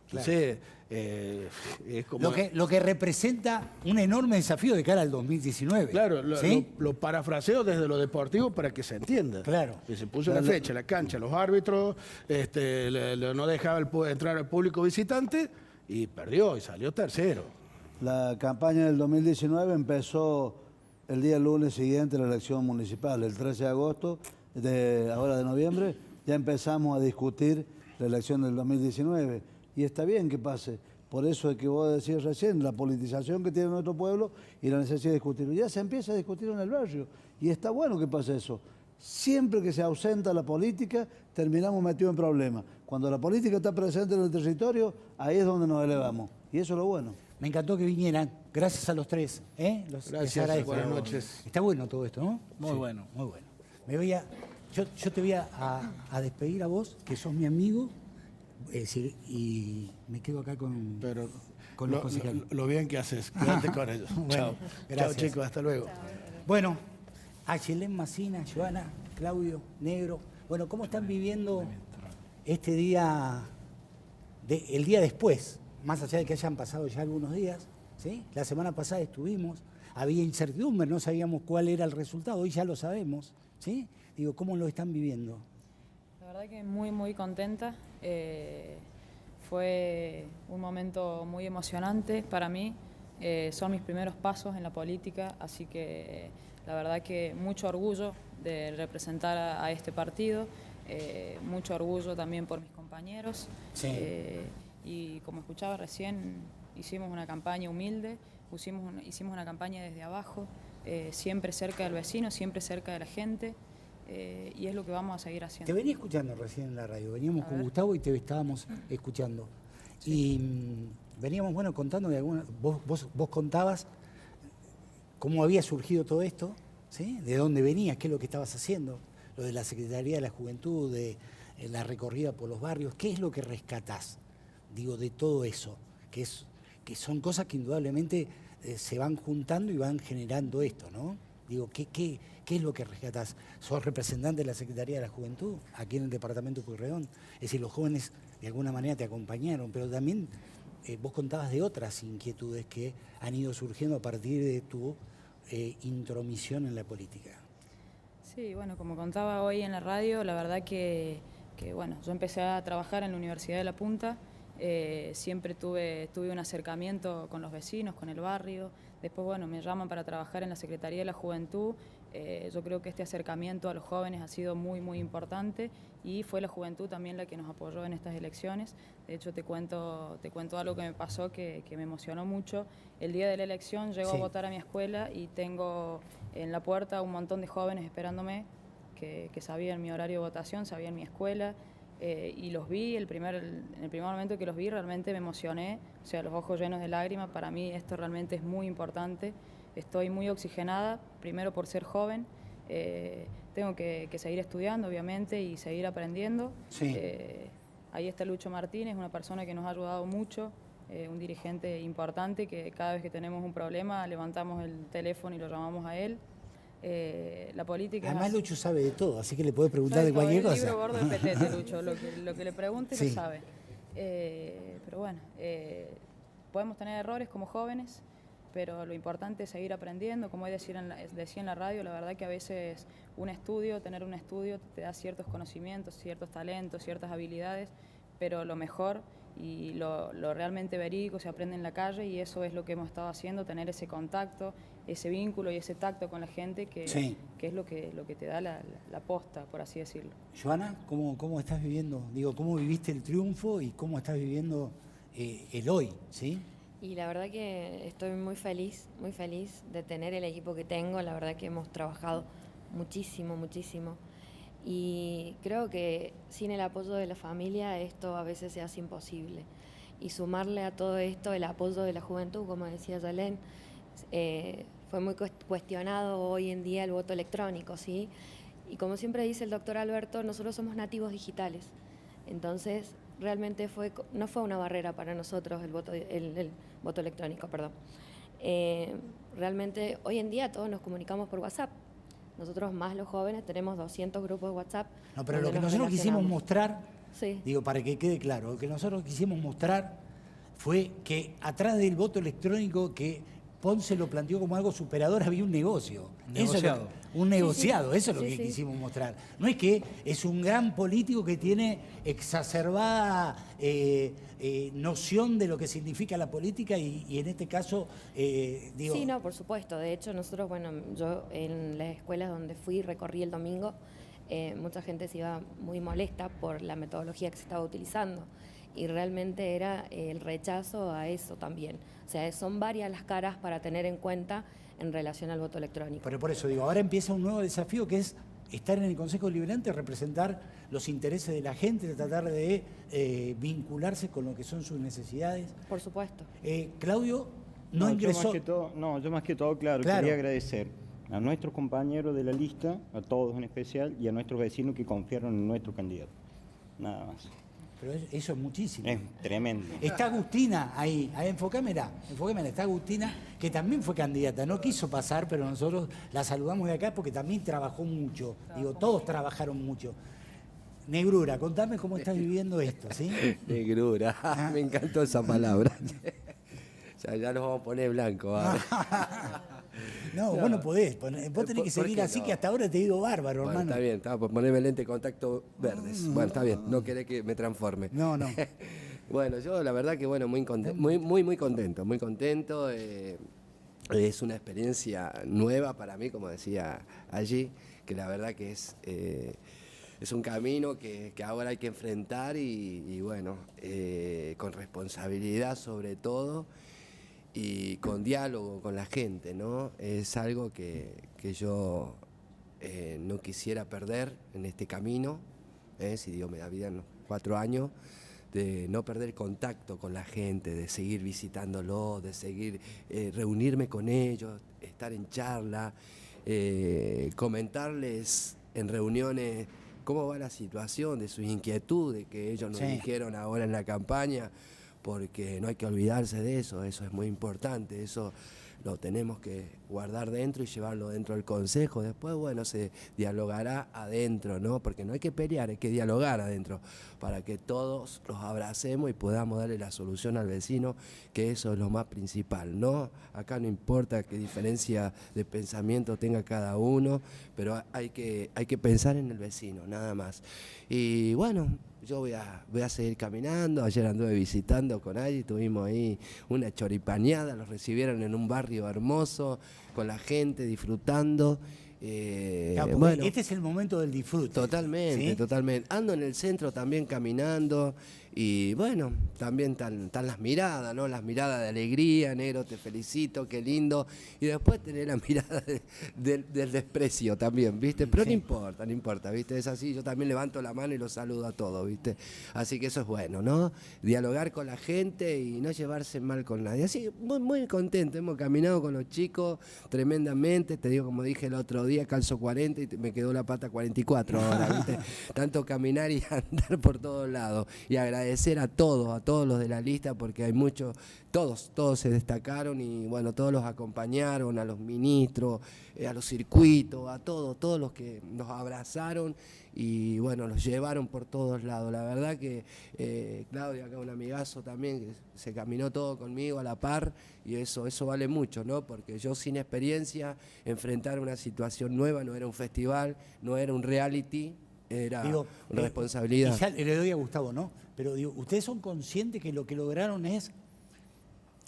Entonces, es como... Lo que representa un enorme desafío de cara al 2019. Claro, ¿sí? lo parafraseo desde lo deportivo para que se entienda. Claro. Que se puso la fecha, la cancha, los árbitros, no dejaba entrar al público visitante y perdió y salió tercero. La campaña del 2019 empezó el día lunes siguiente a la elección municipal, el 13 de agosto, ahora de noviembre, ya empezamos a discutir la elección del 2019. Y está bien que pase. Por eso es que vos decías recién, la politización que tiene nuestro pueblo y la necesidad de discutirlo. Ya se empieza a discutir en el barrio. Y está bueno que pase eso. Siempre que se ausenta la política, terminamos metidos en problemas. Cuando la política está presente en el territorio, ahí es donde nos elevamos. Y eso es lo bueno. Me encantó que vinieran. Gracias a los tres. Gracias, buenas noches. Está bueno todo esto, ¿no? Muy bueno. Muy bueno. Yo te voy a despedir a vos, que sos mi amigo. Es decir, y me quedo acá con los concejales. Lo bien que haces, quédate con ellos. Bueno, chao. gracias. Chao, chicos, hasta luego. Bueno, Ayelén Macina, Joana, Claudio, Negro. Bueno, ¿cómo están viviendo este día, el día después? Más allá de que hayan pasado ya algunos días, ¿sí? La semana pasada estuvimos, había incertidumbre, no sabíamos cuál era el resultado, hoy ya lo sabemos, ¿sí? Digo, ¿cómo lo están viviendo? La verdad que muy, muy contenta. Fue un momento muy emocionante para mí. Son mis primeros pasos en la política, así que la verdad que mucho orgullo de representar a este partido, mucho orgullo también por mis compañeros. Sí. Y como escuchaba recién, hicimos una campaña humilde, hicimos una campaña desde abajo, siempre cerca del vecino, siempre cerca de la gente. Y es lo que vamos a seguir haciendo. Te venía escuchando recién en la radio, veníamos con Gustavo y te estábamos escuchando. Sí. Y veníamos, bueno, contando de alguna... Vos contabas cómo había surgido todo esto, ¿sí? De dónde venías, qué es lo que estabas haciendo, lo de la Secretaría de la Juventud, de la recorrida por los barrios, ¿qué es lo que rescatás? Digo, de todo eso, que son cosas que indudablemente se van juntando y van generando esto, ¿no? Digo, ¿qué es lo que rescatás? ¿Sos representante de la Secretaría de la Juventud aquí en el departamento de Pueyrredón? Es decir, los jóvenes de alguna manera te acompañaron, pero también vos contabas de otras inquietudes que han ido surgiendo a partir de tu intromisión en la política. Sí, bueno, como contaba hoy en la radio, la verdad que bueno, yo empecé a trabajar en la Universidad de La Punta, siempre tuve un acercamiento con los vecinos, con el barrio. Después, bueno, me llaman para trabajar en la Secretaría de la Juventud. Yo creo que este acercamiento a los jóvenes ha sido muy, muy importante y fue la juventud también la que nos apoyó en estas elecciones. De hecho, te cuento algo que me pasó que me emocionó mucho. El día de la elección llego a votar a mi escuela y tengo en la puerta un montón de jóvenes esperándome que sabían mi horario de votación, sabían mi escuela, y los vi, en el primer momento que los vi realmente me emocioné, o sea, los ojos llenos de lágrimas. Para mí esto realmente es muy importante, estoy muy oxigenada, primero por ser joven, tengo que seguir estudiando obviamente y seguir aprendiendo. Sí. Ahí está Lucho Martínez, una persona que nos ha ayudado mucho, un dirigente importante que cada vez que tenemos un problema levantamos el teléfono y lo llamamos a él. La política. Además, Lucho sabe de todo, así que le puede preguntar sabe de cualquier todo, cosa. el libro gordo del petete, Lucho, lo que le pregunte Sí. lo sabe. Pero bueno, podemos tener errores como jóvenes, pero lo importante es seguir aprendiendo. Como decía en la radio, la verdad que a veces tener un estudio te da ciertos conocimientos, ciertos talentos, ciertas habilidades, pero lo mejor y lo realmente verídico se aprende en la calle, y eso es lo que hemos estado haciendo, tener ese contacto, ese vínculo y ese tacto con la gente que es lo que te da la posta, por así decirlo. Joana, ¿cómo estás viviendo? Digo, ¿cómo viviste el triunfo y cómo estás viviendo el hoy? ¿Sí? Y la verdad que estoy muy feliz de tener el equipo que tengo. La verdad que hemos trabajado muchísimo, muchísimo. Y creo que sin el apoyo de la familia esto a veces se hace imposible. Y sumarle a todo esto el apoyo de la juventud, como decía Yalén, fue muy cuestionado hoy en día el voto electrónico, ¿sí? Y como siempre dice el doctor Alberto, nosotros somos nativos digitales. Entonces, realmente no fue una barrera para nosotros el voto electrónico, perdón. Realmente hoy en día todos nos comunicamos por WhatsApp. Nosotros más los jóvenes tenemos 200 grupos de WhatsApp. No, pero lo que nosotros quisimos mostrar, sí, digo, para que quede claro, lo que nosotros quisimos mostrar fue que atrás del voto electrónico, que Ponce lo planteó como algo superador, había un negocio. Negociado. Un negociado, Sí, sí. eso es lo Sí, que sí. quisimos mostrar. No es que es un gran político que tiene exacerbada noción de lo que significa la política y en este caso, digo... Sí, no, por supuesto. De hecho, nosotros, bueno, yo en las escuelas donde recorrí el domingo, mucha gente se iba muy molesta por la metodología que se estaba utilizando. Y realmente era el rechazo a eso también. O sea, son varias las caras para tener en cuenta en relación al voto electrónico. Pero por eso digo, ahora empieza un nuevo desafío que es estar en el Consejo Deliberante, representar los intereses de la gente, de tratar de vincularse con lo que son sus necesidades. Por supuesto. Claudio no ingresó... Yo más que todo, claro, quería agradecer a nuestros compañeros de la lista, a todos en especial, y a nuestros vecinos que confiaron en nuestro candidato. Nada más. Pero eso es muchísimo. Es tremendo. Está Agustina ahí enfócamela, está Agustina, que también fue candidata, no quiso pasar, pero nosotros la saludamos de acá porque también trabajó mucho, digo, todos trabajaron mucho. Negrura, contame cómo estás viviendo esto, ¿sí? Negrura, me encantó esa palabra. Ya nos vamos a poner blanco. No, vos no podés, vos tenés que seguir así, que hasta ahora te he ido bárbaro, Bueno, hermano. está bien, estaba por ponerme lente de contacto verdes. Bueno, está bien, no querés que me transforme. No. Bueno, yo la verdad que bueno, muy contento, muy contento. Es una experiencia nueva para mí, como decía allí, que la verdad que es un camino que ahora hay que enfrentar y bueno, con responsabilidad sobre todo. Y con diálogo con la gente, ¿no? Es algo que yo no quisiera perder en este camino, si Dios me da vida en los 4 años, de no perder contacto con la gente, de seguir visitándolo, de seguir reunirme con ellos, estar en charla, comentarles en reuniones cómo va la situación, de sus inquietudes que ellos nos dijeron ahora en la campaña, porque no hay que olvidarse de eso es muy importante, eso lo tenemos que guardar dentro y llevarlo dentro del consejo. Después, bueno, se dialogará adentro, ¿no? Porque no hay que pelear, hay que dialogar adentro para que todos los abracemos y podamos darle la solución al vecino, que eso es lo más principal, ¿no? Acá no importa qué diferencia de pensamiento tenga cada uno, pero hay que pensar en el vecino, nada más. Y bueno, yo voy a seguir caminando. Ayer anduve visitando con alguien, tuvimos ahí una choripaneada, los recibieron en un barrio hermoso, con la gente disfrutando. Bueno, este es el momento del disfrute. Totalmente, ¿sí? totalmente. Ando en el centro también caminando Y bueno, también están las miradas, ¿no? Las miradas de alegría, negro, te felicito, qué lindo. Y después tener la mirada del desprecio también, ¿viste? Pero no importa, ¿viste? Es así, yo también levanto la mano y los saludo a todos, ¿viste? Así que eso es bueno, ¿no? Dialogar con la gente y no llevarse mal con nadie. Así, muy, muy contento, hemos caminado con los chicos tremendamente. Te digo, como dije el otro día, calzo 40 y me quedó la pata 44 ahora, ¿viste? Tanto caminar y andar por todos lados. Y agradecer a todos los de la lista, porque hay muchos, todos se destacaron y bueno, todos los acompañaron, a los ministros, a los circuitos, a todos los que nos abrazaron y bueno, los llevaron por todos lados. La verdad que Claudia, acá un amigazo también, que se caminó todo conmigo a la par y eso vale mucho, ¿no? Porque yo sin experiencia, enfrentar una situación nueva, no era un festival, no era un reality, era una responsabilidad. Y ya le doy a Gustavo, ¿no? Pero digo, ustedes son conscientes que lo que lograron es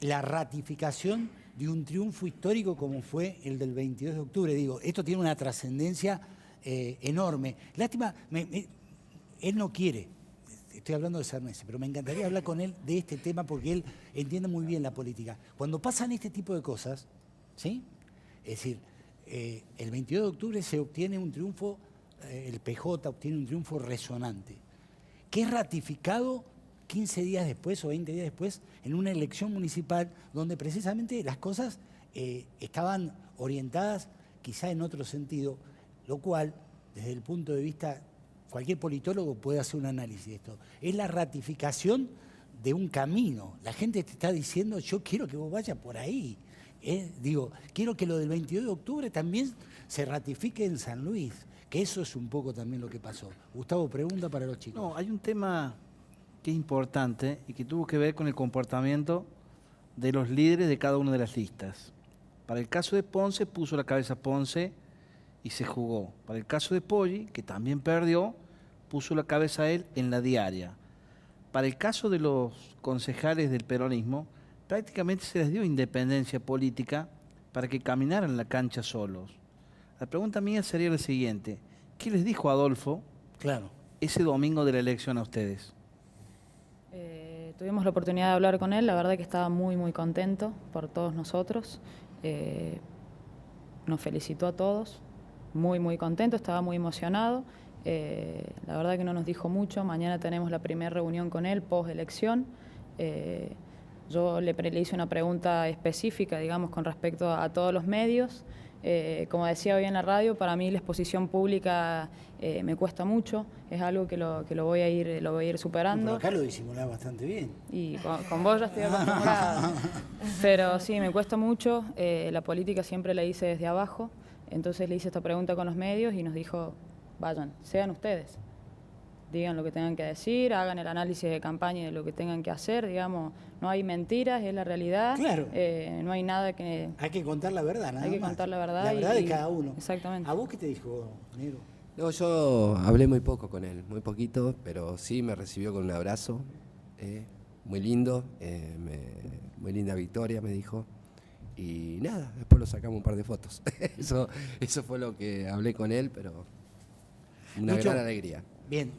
la ratificación de un triunfo histórico como fue el del 22 de octubre. Digo, esto tiene una trascendencia enorme. Lástima, él no quiere, estoy hablando de Cernesi, pero me encantaría hablar con él de este tema porque él entiende muy bien la política. Cuando pasan este tipo de cosas, ¿sí? Es decir, el 22 de octubre se obtiene un triunfo, el PJ obtiene un triunfo resonante, que es ratificado 15 días después o 20 días después en una elección municipal donde precisamente las cosas estaban orientadas quizá en otro sentido, lo cual, desde el punto de vista, cualquier politólogo puede hacer un análisis de esto. Es la ratificación de un camino. La gente te está diciendo, yo quiero que vos vayas por ahí. Digo, quiero que lo del 22 de octubre también se ratifique en San Luis, que eso es un poco también lo que pasó. Gustavo, pregunta para los chicos. No, hay un tema que es importante y que tuvo que ver con el comportamiento de los líderes de cada una de las listas. Para el caso de Ponce, puso la cabeza Ponce y se jugó. Para el caso de Poggi, que también perdió, puso la cabeza él en la diaria. Para el caso de los concejales del peronismo, prácticamente se les dio independencia política para que caminaran la cancha solos. La pregunta mía sería la siguiente: ¿qué les dijo Adolfo ese domingo de la elección a ustedes? Tuvimos la oportunidad de hablar con él, la verdad que estaba muy, muy contento por todos nosotros. Nos felicitó a todos, muy, muy contento, estaba muy emocionado. La verdad que no nos dijo mucho. Mañana tenemos la primera reunión con él, post-elección. Yo le hice una pregunta específica, digamos, con respecto a todos los medios. Como decía hoy en la radio, para mí la exposición pública me cuesta mucho, es algo que lo voy a ir superando. Pero acá lo disimulás bastante bien. Y con vos ya estoy acostumbrada. Pero sí, me cuesta mucho, la política siempre la hice desde abajo, entonces le hice esta pregunta con los medios y nos dijo, vayan, sean ustedes. Digan lo que tengan que decir, hagan el análisis de campaña de lo que tengan que hacer, digamos, no hay mentiras, es la realidad. Claro. No hay nada que... Hay que contar la verdad, nada más. Hay que contar la verdad. La verdad de cada uno. Exactamente. ¿A vos qué te dijo, Negro? No, yo hablé muy poco con él, muy poquito, pero sí me recibió con un abrazo, muy lindo, muy linda victoria, me dijo. Y nada, después lo sacamos un par de fotos. Eso fue lo que hablé con él, pero una gran alegría. Bien,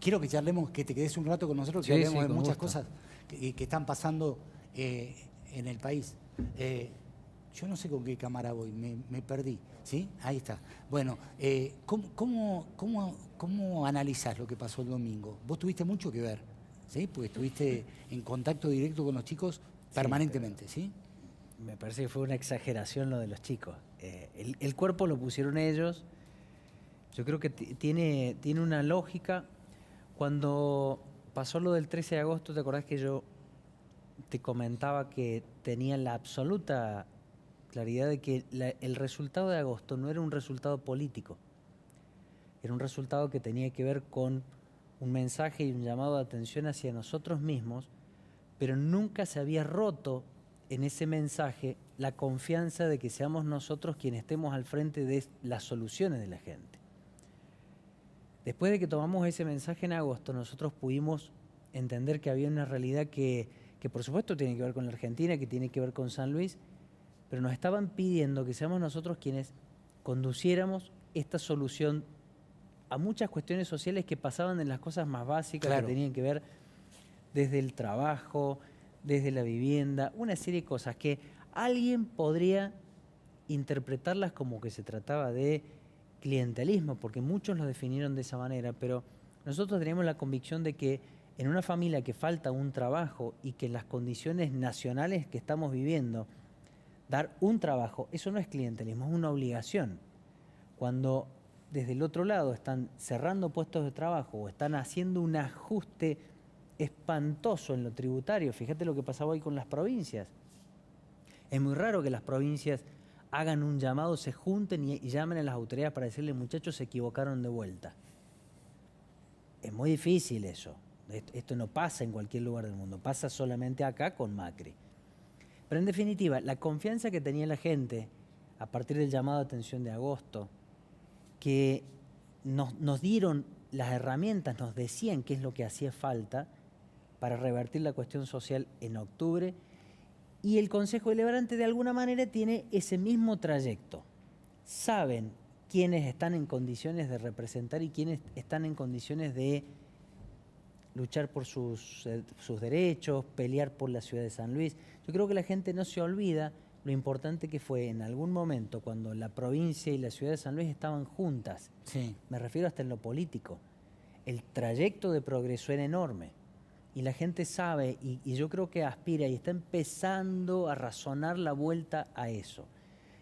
quiero que charlemos, que te quedes un rato con nosotros, que hablemos de muchas cosas que están pasando en el país. Yo no sé con qué cámara voy, me perdí, ¿sí? Ahí está. Bueno, ¿cómo analizás lo que pasó el domingo? Vos tuviste mucho que ver, ¿sí? Porque estuviste en contacto directo con los chicos permanentemente, ¿sí? Me parece que fue una exageración lo de los chicos. El cuerpo lo pusieron ellos. Yo creo que tiene una lógica. Cuando pasó lo del 13 de agosto, ¿te acordás que yo te comentaba que tenía la absoluta claridad de que el resultado de agosto no era un resultado político? Era un resultado que tenía que ver con un mensaje y un llamado de atención hacia nosotros mismos, pero nunca se había roto en ese mensaje la confianza de que seamos nosotros quienes estemos al frente de las soluciones de la gente. Después de que tomamos ese mensaje en agosto, nosotros pudimos entender que había una realidad que por supuesto tiene que ver con la Argentina, que tiene que ver con San Luis, pero nos estaban pidiendo que seamos nosotros quienes conduciéramos esta solución a muchas cuestiones sociales que pasaban en las cosas más básicas, que tenían que ver desde el trabajo, desde la vivienda, una serie de cosas que alguien podría interpretarlas como que se trataba de clientelismo, porque muchos lo definieron de esa manera, pero nosotros tenemos la convicción de que en una familia que falta un trabajo y que en las condiciones nacionales que estamos viviendo, dar un trabajo, eso no es clientelismo, es una obligación. Cuando desde el otro lado están cerrando puestos de trabajo o están haciendo un ajuste espantoso en lo tributario, fíjate lo que pasaba hoy con las provincias. Es muy raro que las provincias hagan un llamado, se junten y llamen a las autoridades para decirle, muchachos, se equivocaron de vuelta. Es muy difícil eso. Esto no pasa en cualquier lugar del mundo, pasa solamente acá con Macri. Pero en definitiva, la confianza que tenía la gente a partir del llamado de atención de agosto, que nos dieron las herramientas, nos decían qué es lo que hacía falta para revertir la cuestión social en octubre, y el Consejo Deliberante de alguna manera tiene ese mismo trayecto. Saben quiénes están en condiciones de representar y quiénes están en condiciones de luchar por sus derechos, pelear por la ciudad de San Luis. Yo creo que la gente no se olvida lo importante que fue en algún momento cuando la provincia y la ciudad de San Luis estaban juntas. Sí. Me refiero hasta en lo político. El trayecto de progreso era enorme. Y la gente sabe, y yo creo que aspira y está empezando a razonar la vuelta a eso.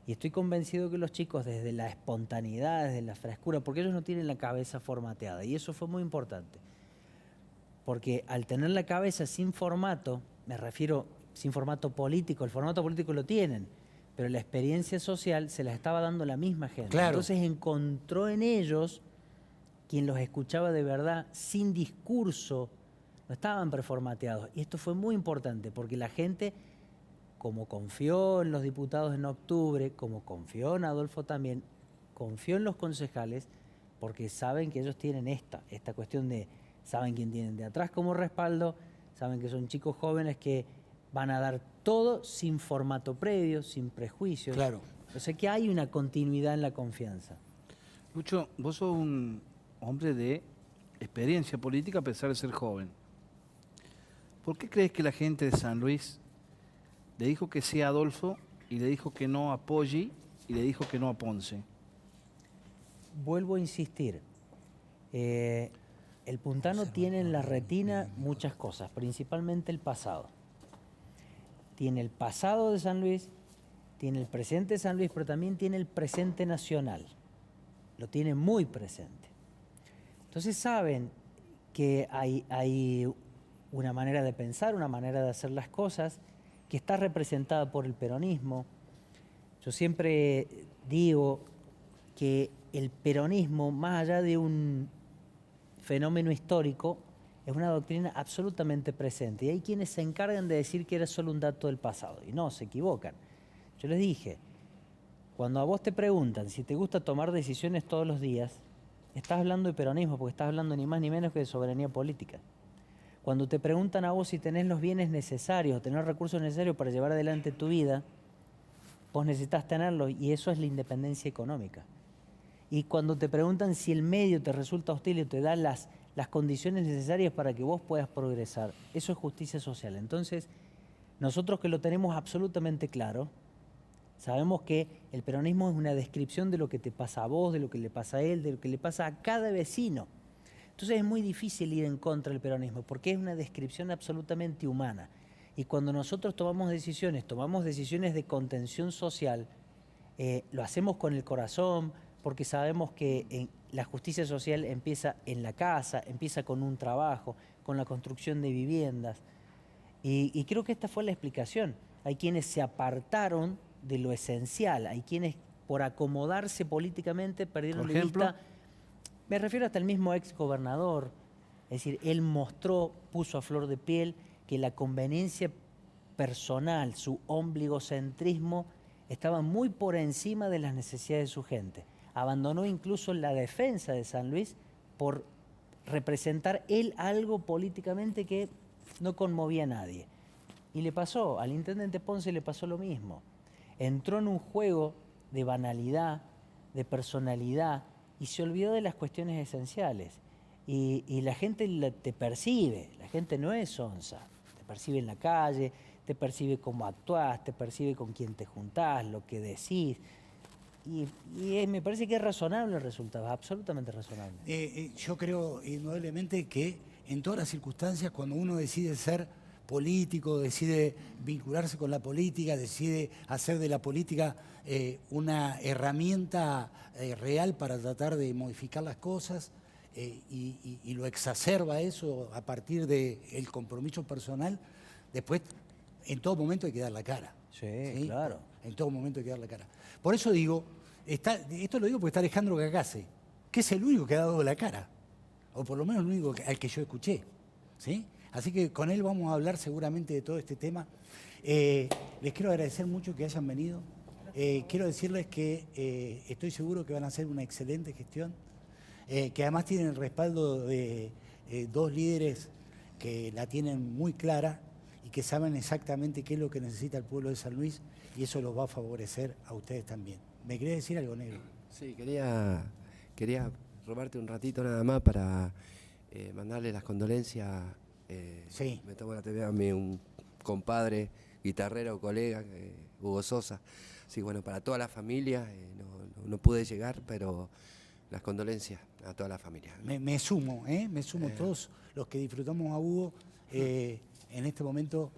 Y estoy convencido que los chicos, desde la espontaneidad, desde la frescura, porque ellos no tienen la cabeza formateada, y eso fue muy importante. Porque al tener la cabeza sin formato, me refiero sin formato político, el formato político lo tienen, pero la experiencia social se la estaba dando la misma gente. Claro. Entonces encontró en ellos quien los escuchaba de verdad, sin discurso, no estaban preformateados. Y esto fue muy importante, porque la gente, como confió en los diputados en octubre, como confió en Adolfo también, confió en los concejales, porque saben que ellos tienen esta cuestión de, saben quién tienen de atrás como respaldo, saben que son chicos jóvenes que van a dar todo sin formato previo, sin prejuicios. Claro. O sea que hay una continuidad en la confianza. Lucho, vos sos un hombre de experiencia política a pesar de ser joven. ¿Por qué crees que la gente de San Luis le dijo que sí a Adolfo y le dijo que no a Poggi y le dijo que no a Ponce? Vuelvo a insistir. El puntano tiene en la retina muchas cosas, principalmente el pasado. Tiene el pasado de San Luis, tiene el presente de San Luis, pero también tiene el presente nacional. Lo tiene muy presente. Entonces saben que hay una manera de pensar, una manera de hacer las cosas, que está representada por el peronismo. Yo siempre digo que el peronismo, más allá de un fenómeno histórico, es una doctrina absolutamente presente. Y hay quienes se encargan de decir que era solo un dato del pasado. Y no, se equivocan. Yo les dije, cuando a vos te preguntan si te gusta tomar decisiones todos los días, estás hablando de peronismo, porque estás hablando ni más ni menos que de soberanía política. Cuando te preguntan a vos si tenés los bienes necesarios, tenés los recursos necesarios para llevar adelante tu vida, vos necesitas tenerlos, y eso es la independencia económica. Y cuando te preguntan si el medio te resulta hostil y te da las condiciones necesarias para que vos puedas progresar, eso es justicia social. Entonces, nosotros que lo tenemos absolutamente claro, sabemos que el peronismo es una descripción de lo que te pasa a vos, de lo que le pasa a él, de lo que le pasa a cada vecino. Entonces es muy difícil ir en contra del peronismo, porque es una descripción absolutamente humana. Y cuando nosotros tomamos decisiones de contención social, lo hacemos con el corazón, porque sabemos que la justicia social empieza en la casa, empieza con un trabajo, con la construcción de viviendas. Y creo que esta fue la explicación. Hay quienes se apartaron de lo esencial, hay quienes por acomodarse políticamente perdieron de vista. Me refiero hasta el mismo ex gobernador, es decir, él mostró, puso a flor de piel que la conveniencia personal, su ombligocentrismo, estaba muy por encima de las necesidades de su gente. Abandonó incluso la defensa de San Luis por representar él algo políticamente que no conmovía a nadie. Y le pasó, al intendente Ponce le pasó lo mismo. Entró en un juego de banalidad, de personalidad, y se olvidó de las cuestiones esenciales. y la gente te percibe, la gente no es sonsa, te percibe en la calle, te percibe cómo actuás, te percibe con quién te juntás, lo que decís. Me parece que es razonable el resultado, absolutamente razonable. Yo creo indudablemente que en todas las circunstancias, cuando uno decide ser político, decide vincularse con la política, decide hacer de la política una herramienta real para tratar de modificar las cosas y lo exacerba eso a partir del compromiso personal, después en todo momento hay que dar la cara. Sí, claro. En todo momento hay que dar la cara. Por eso digo, esto lo digo porque está Alejandro Gagase, que es el único que ha dado la cara, o por lo menos el único al que yo escuché, ¿sí? Así que con él vamos a hablar seguramente de todo este tema. Les quiero agradecer mucho que hayan venido. Quiero decirles que estoy seguro que van a hacer una excelente gestión, que además tienen el respaldo de dos líderes que la tienen muy clara y que saben exactamente qué es lo que necesita el pueblo de San Luis, y eso los va a favorecer a ustedes también. ¿Me querés decir algo, Negro? Sí, quería robarte un ratito nada más para mandarle las condolencias. Sí. Me tomo la TV a un compadre, guitarrero, colega, Hugo Sosa. Sí, bueno, para toda la familia, no pude llegar, pero las condolencias a toda la familia. Me sumo todos los que disfrutamos a Hugo. En este momento,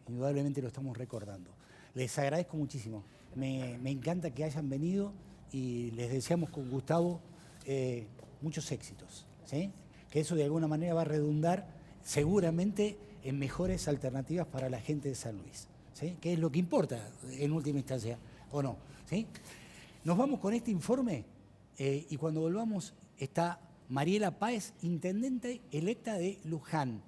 indudablemente lo estamos recordando. Les agradezco muchísimo. Me encanta que hayan venido y les deseamos con Gustavo muchos éxitos, ¿sí? Que eso de alguna manera va a redundar seguramente en mejores alternativas para la gente de San Luis, ¿sí? Que es lo que importa en última instancia, ¿o no? ¿Sí? Nos vamos con este informe y cuando volvamos está Mariela Páez, intendente electa de Luján.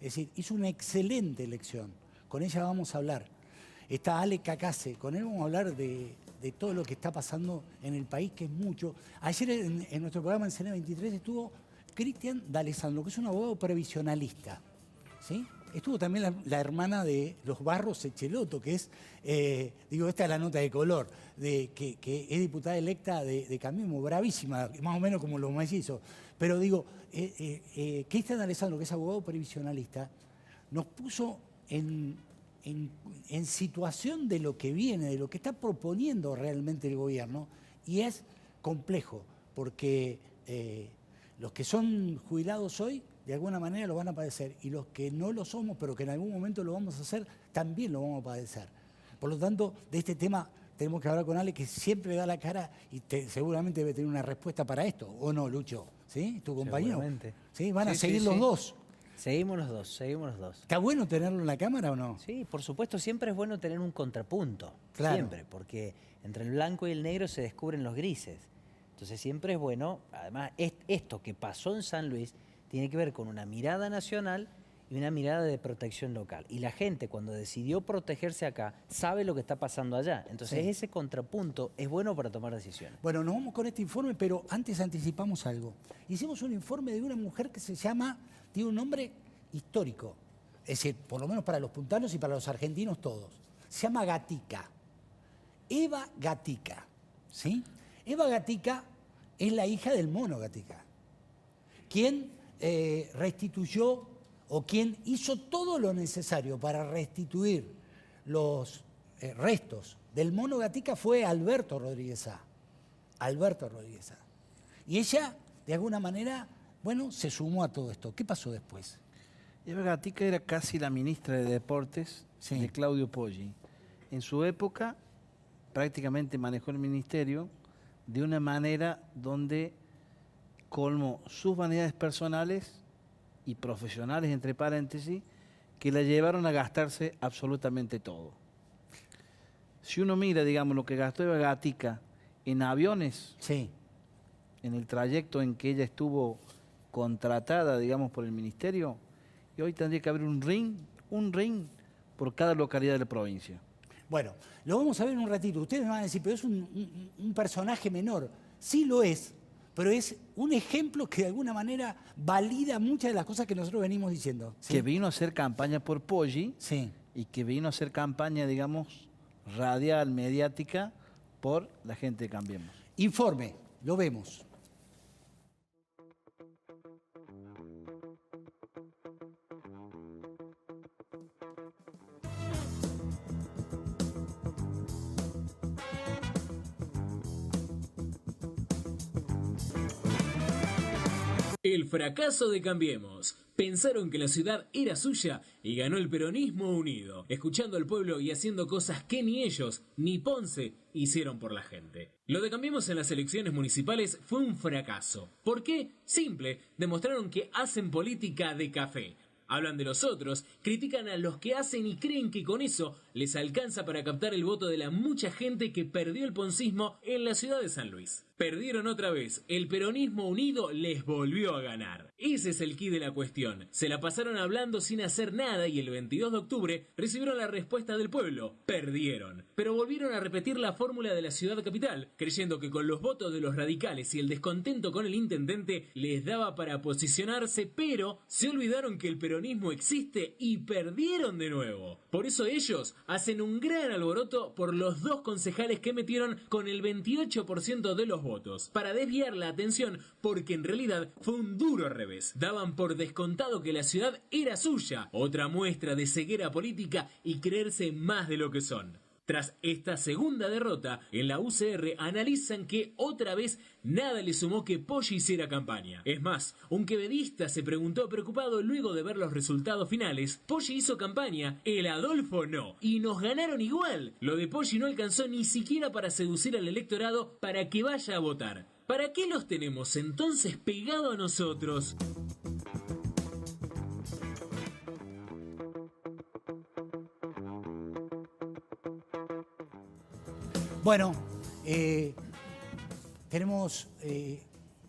Es decir, hizo una excelente elección. Con ella vamos a hablar. Está Ale Cacase, con él vamos a hablar de todo lo que está pasando en el país, que es mucho. Ayer en nuestro programa en CN23 estuvo Cristian D'Alessandro, que es un abogado previsionalista, ¿sí? Estuvo también la hermana de los Barros Echeloto, que es, esta es la nota de color, que es diputada electa de Cambiemos, bravísima, más o menos como los mellizos. Pero Cristian D'Alessandro, que es abogado previsionalista, nos puso en situación de lo que viene, de lo que está proponiendo realmente el gobierno, y es complejo, porque los que son jubilados hoy, de alguna manera lo van a padecer, y los que no lo somos, pero que en algún momento lo vamos a hacer, también lo vamos a padecer. Por lo tanto, de este tema tenemos que hablar con Ale, que siempre da la cara y seguramente debe tener una respuesta para esto, ¿o no, Lucho? ¿Sí? ¿Tu compañero? Seguramente. ¿Sí? ¿Van a seguir los dos? Seguimos los dos. ¿Está bueno tenerlo en la cámara o no? Sí, por supuesto, siempre es bueno tener un contrapunto. Claro. Siempre, porque entre el blanco y el negro se descubren los grises. Entonces siempre es bueno, además, esto que pasó en San Luis tiene que ver con una mirada nacional y una mirada de protección local. Y la gente, cuando decidió protegerse acá, sabe lo que está pasando allá. Entonces ese contrapunto es bueno para tomar decisiones. Bueno, nos vamos con este informe, pero antes anticipamos algo. Hicimos un informe de una mujer que tiene un nombre histórico, es decir, por lo menos para los puntanos y para los argentinos todos. Se llama Gatica, Eva Gatica, ¿sí? Eva Gatica es la hija del mono Gatica, quien restituyó o quien hizo todo lo necesario para restituir los restos del mono Gatica fue Alberto Rodríguez A. Y ella, de alguna manera, se sumó a todo esto. ¿Qué pasó después? Eva Gatica era casi la ministra de Deportes de Claudio Poggi. En su época, prácticamente manejó el ministerio de una manera donde colmó sus vanidades personales y profesionales, entre paréntesis, que la llevaron a gastarse absolutamente todo. Si uno mira, digamos, lo que gastó Eva Gatica en aviones, en el trayecto en que ella estuvo contratada, digamos, por el ministerio, y hoy tendría que haber un ring por cada localidad de la provincia. Bueno, lo vamos a ver en un ratito. Ustedes me van a decir, pero es un personaje menor. Sí lo es, pero es un ejemplo que de alguna manera valida muchas de las cosas que nosotros venimos diciendo. ¿Sí? Que vino a hacer campaña por Poggi y que vino a hacer campaña, digamos, radial, mediática, por la gente de Cambiemos. Informe, lo vemos. El fracaso de Cambiemos. Pensaron que la ciudad era suya y ganó el peronismo unido, escuchando al pueblo y haciendo cosas que ni ellos ni Ponce hicieron por la gente. Lo de Cambiemos en las elecciones municipales fue un fracaso. ¿Por qué? Simple, demostraron que hacen política de café. Hablan de los otros, critican a los que hacen y creen que con eso les alcanza para captar el voto de la mucha gente que perdió el poncismo en la ciudad de San Luis. Perdieron otra vez, el peronismo unido les volvió a ganar. Ese es el quid de la cuestión. Se la pasaron hablando sin hacer nada y el 22 de octubre recibieron la respuesta del pueblo. Perdieron. Pero volvieron a repetir la fórmula de la ciudad capital, creyendo que con los votos de los radicales y el descontento con el intendente les daba para posicionarse, pero se olvidaron que el peronismo existe y perdieron de nuevo. Por eso ellos hacen un gran alboroto por los 2 concejales que metieron con el 28% de los votos, para desviar la atención, porque en realidad fue un duro revés. Daban por descontado que la ciudad era suya, otra muestra de ceguera política y creerse más de lo que son. Tras esta segunda derrota, en la UCR analizan que otra vez nada le sumó que Poggi hiciera campaña. Es más, un quevedista se preguntó preocupado luego de ver los resultados finales: Poggi hizo campaña, el Adolfo no, y nos ganaron igual. Lo de Poggi no alcanzó ni siquiera para seducir al electorado para que vaya a votar. ¿Para qué los tenemos entonces pegados a nosotros? Bueno, tenemos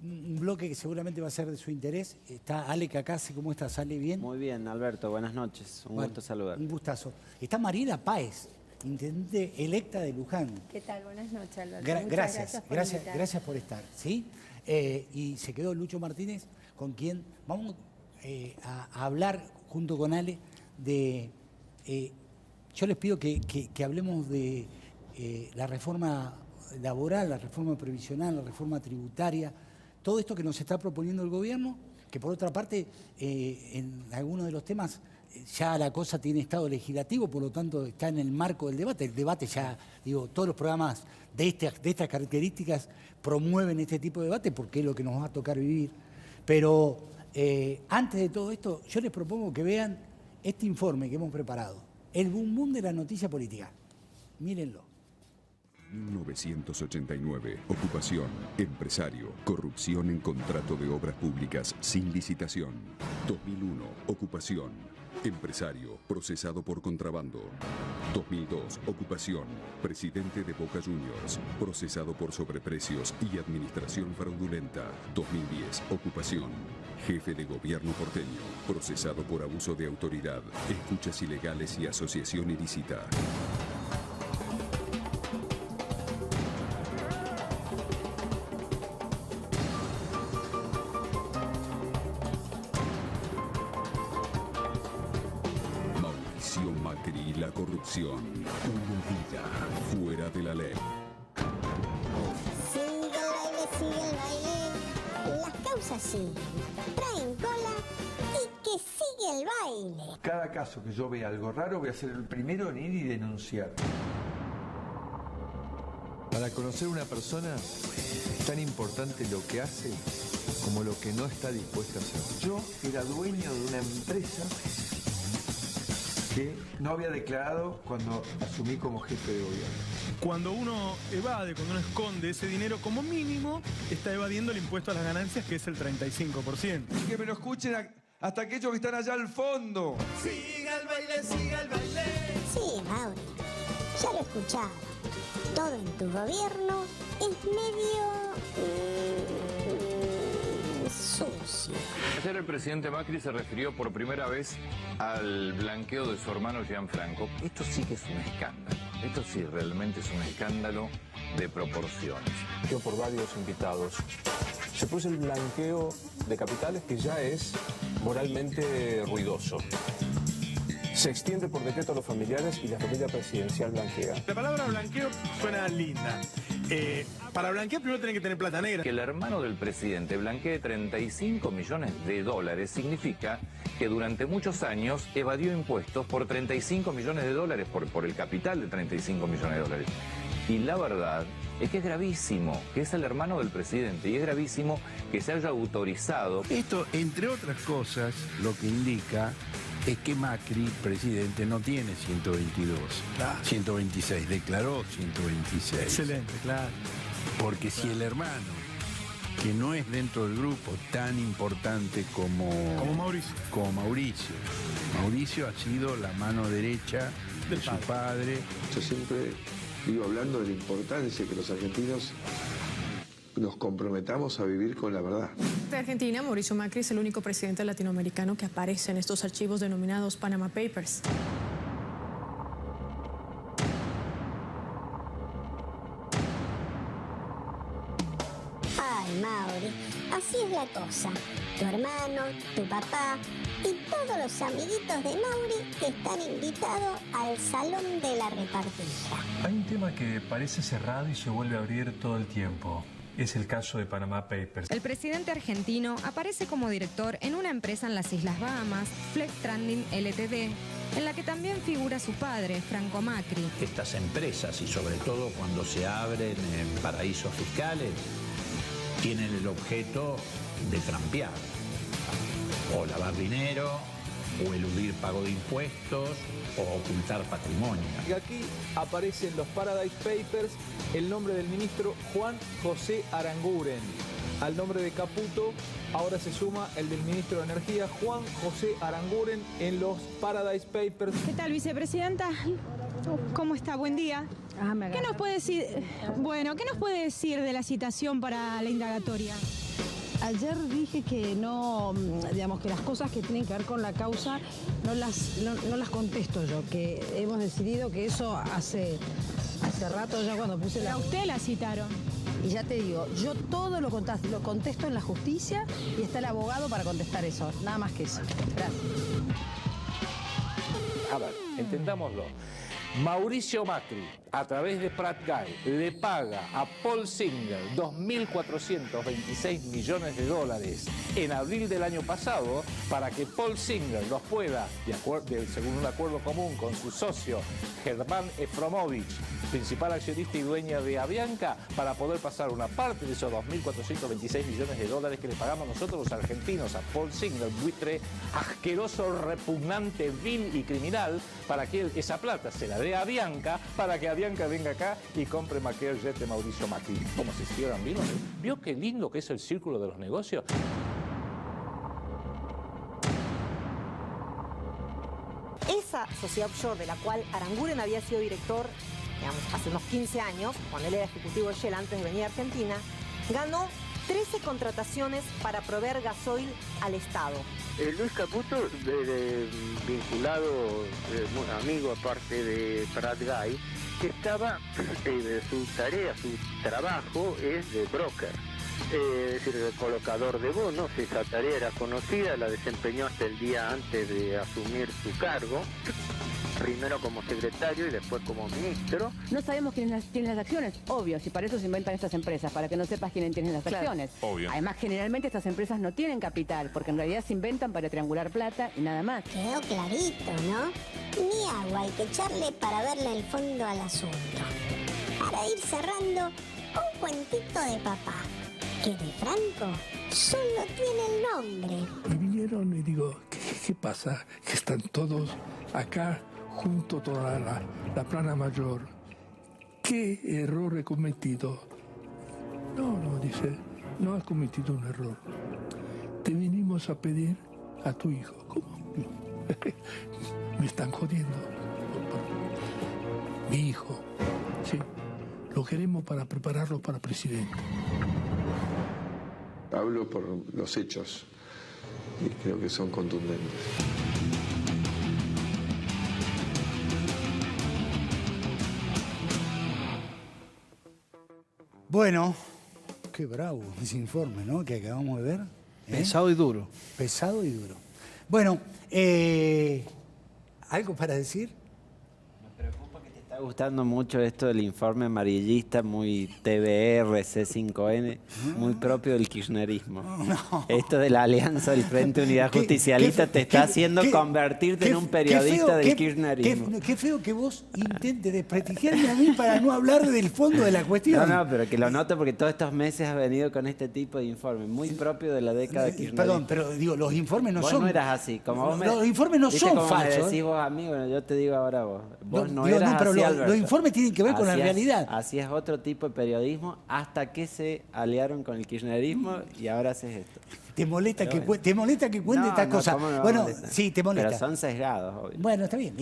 un bloque que seguramente va a ser de su interés. Está Ale Cacase. ¿Cómo estás, Ale? ¿Bien? Muy bien, Alberto. Buenas noches. Un gusto saludar. Un gustazo. Está Mariela Páez, intendente electa de Luján. ¿Qué tal? Buenas noches, Alberto. Gracias por estar. ¿Sí? Y se quedó Lucho Martínez, con quien vamos a hablar junto con Ale de... yo les pido que hablemos de la reforma laboral, la reforma previsional, la reforma tributaria, todo esto que nos está proponiendo el gobierno, que por otra parte, en algunos de los temas, ya la cosa tiene estado legislativo, por lo tanto está en el marco del debate. El debate ya, digo, todos los programas de estas características promueven este tipo de debate porque es lo que nos va a tocar vivir. Pero antes de todo esto, yo les propongo que vean este informe que hemos preparado, el boom boom de la noticia política. Mírenlo. 1989. Ocupación, empresario, corrupción en contrato de obras públicas sin licitación. 2001. Ocupación, empresario, procesado por contrabando. 2002. Ocupación, presidente de Boca Juniors, procesado por sobreprecios y administración fraudulenta. 2010. Ocupación, jefe de gobierno porteño, procesado por abuso de autoridad, escuchas ilegales y asociación ilícita. Macri, la corrupción, una vida fuera de la ley. Sigue el baile, las causas siguen, traen cola y que sigue el baile. Cada caso que yo vea algo raro voy a ser el primero en ir y denunciar. Para conocer una persona es tan importante lo que hace como lo que no está dispuesta a hacer. Yo era dueño de una empresa que no había declarado cuando asumí como jefe de gobierno. Cuando uno evade, cuando uno esconde ese dinero, como mínimo está evadiendo el impuesto a las ganancias, que es el 35%. Y que me lo escuchen hasta aquellos que están allá al fondo. Siga el baile, siga el baile. Sí, Mauri, ya lo escuchaba. Todo en tu gobierno es medio... sucio. Ayer el presidente Macri se refirió por primera vez al blanqueo de su hermano Gianfranco. Esto sí que es un escándalo. Esto sí realmente es un escándalo de proporciones. Yo por varios invitados. Se puso el blanqueo de capitales que ya es moralmente ruidoso. Se extiende por decreto a los familiares y la familia presidencial blanquea. La palabra blanqueo suena linda. Para blanquear primero tienen que tener plata negra. Que el hermano del presidente blanquee 35 millones de dólares significa que durante muchos años evadió impuestos por 35 millones de dólares, por el capital de 35 millones de dólares. Y la verdad es que es gravísimo, que es el hermano del presidente, y es gravísimo que se haya autorizado. Esto, entre otras cosas, lo que indica es que Macri, presidente, no tiene 122, 126, declaró 126. Excelente, claro. Porque si el hermano, que no es dentro del grupo tan importante como Mauricio. Mauricio ha sido la mano derecha de su padre. Yo siempre digo, hablando de la importancia que los argentinos nos comprometamos a vivir con la verdad. De Argentina, Mauricio Macri es el único presidente latinoamericano que aparece en estos archivos denominados Panama Papers. Ay, Mauri, así es la cosa. Tu hermano, tu papá y todos los amiguitos de Mauri están invitados al Salón de la Repartija. Hay un tema que parece cerrado y se vuelve a abrir todo el tiempo. Es el caso de Panama Papers. El presidente argentino aparece como director en una empresa en las Islas Bahamas, Flex Trending Ltd., en la que también figura su padre, Franco Macri. Estas empresas, y sobre todo cuando se abren en paraísos fiscales, tienen el objeto de trampear, o lavar dinero, o eludir pago de impuestos, o ocultar patrimonio. Y aquí aparece en los Paradise Papers el nombre del ministro Juan José Aranguren. Al nombre de Caputo ahora se suma el del ministro de Energía, Juan José Aranguren, en los Paradise Papers. ¿Qué tal, vicepresidenta? ¿Cómo está? Buen día. ¿Qué nos puede decir? Bueno, ¿qué nos puede decir de la citación para la indagatoria? Ayer dije que no, digamos, que las cosas que tienen que ver con la causa no las contesto yo, que hemos decidido que eso hace rato ya cuando puse la... ¿A usted la citaron? Y ya te digo, yo todo lo contesto en la justicia y está el abogado para contestar eso, nada más que eso. Gracias. A ver, entendámoslo. Mauricio Macri, a través de Pratt Guy, le paga a Paul Singer 2.426 millones de dólares en abril del año pasado para que Paul Singer los pueda, según un acuerdo común con su socio Germán Efromovich, principal accionista y dueña de Avianca, para poder pasar una parte de esos 2.426 millones de dólares que le pagamos nosotros los argentinos a Paul Singer, buitre asqueroso, repugnante, vil y criminal, para que él esa plata se la dé a Avianca, para que Avianca venga acá y compre Maquer Jet de Mauricio Macri. Como si hicieran vino. ¿Vio qué lindo que es el círculo de los negocios? Esa sociedad offshore de la cual Aranguren había sido director, digamos, hace unos 15 años, cuando él era ejecutivo de Shell antes de venir a Argentina, ganó 13 contrataciones para proveer gasoil al Estado. Luis Caputo, vinculado, amigo aparte de Pratt Guy, que estaba, su tarea, su trabajo es de broker, es decir, de colocador de bonos. Esa tarea era conocida, la desempeñó hasta el día antes de asumir su cargo, primero como secretario y después como ministro. No sabemos quién tiene las acciones, obvio, si para eso se inventan estas empresas, para que no sepas quién tiene las acciones. Obvio. Además, generalmente estas empresas no tienen capital, porque en realidad se inventan para triangular plata y nada más. Quedó clarito, ¿no? Ni agua hay que echarle para verle el fondo al asunto. Para ir cerrando, un cuentito de papá, que de Franco solo tiene el nombre. Y vinieron y digo, ¿qué pasa? Que están todos acá junto toda la plana mayor. ¿Qué error he cometido? No, dice, no has cometido un error. Te vinimos a pedir a tu hijo. ¿Cómo? Me están jodiendo. Mi hijo, sí, lo queremos para prepararlo para presidente. Hablo por los hechos y creo que son contundentes. Bueno, qué bravo ese informe, ¿no? Que acabamos de ver. Pesado y duro. Pesado y duro. Bueno, ¿algo para decir? Me preocupa que te está está gustando mucho esto del informe amarillista, muy TBR, C5N, muy propio del kirchnerismo. No. Esto de la alianza del Frente Unidad Justicialista te está haciendo convertirte en un periodista del kirchnerismo. Qué feo que vos intentes desprestigiarme a mí para no hablar del fondo de la cuestión. No, pero que lo noto porque todos estos meses has venido con este tipo de informe, muy propio de la década kirchnerista. Perdón, pero digo, los informes no vos son... no eras así. Como vos los informes no son falsos. Me decís vos a mí, bueno, yo te digo ahora vos. Vos no digo, eras pero así, Alberto. los informes tienen que ver con la realidad. Así es otro tipo de periodismo hasta que se aliaron con el kirchnerismo y ahora haces esto. ¿Te molesta que cuente estas cosas? Bueno, sí, te molesta. Pero son sesgados, obvio. Bueno, está bien.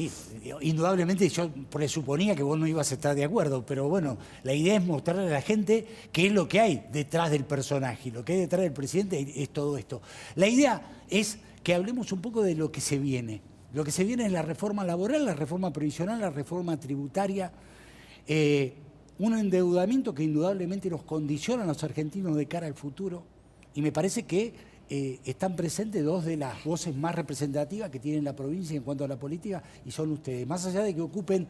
Indudablemente yo presuponía que vos no ibas a estar de acuerdo, pero bueno, la idea es mostrarle a la gente qué es lo que hay detrás del personaje. Lo que hay detrás del presidente es todo esto. La idea es que hablemos un poco de lo que se viene. Lo que se viene es la reforma laboral, la reforma previsional, la reforma tributaria, un endeudamiento que indudablemente nos condiciona a los argentinos de cara al futuro. Y me parece que están presentes dos de las voces más representativas que tiene la provincia en cuanto a la política y son ustedes. Más allá de que ocupen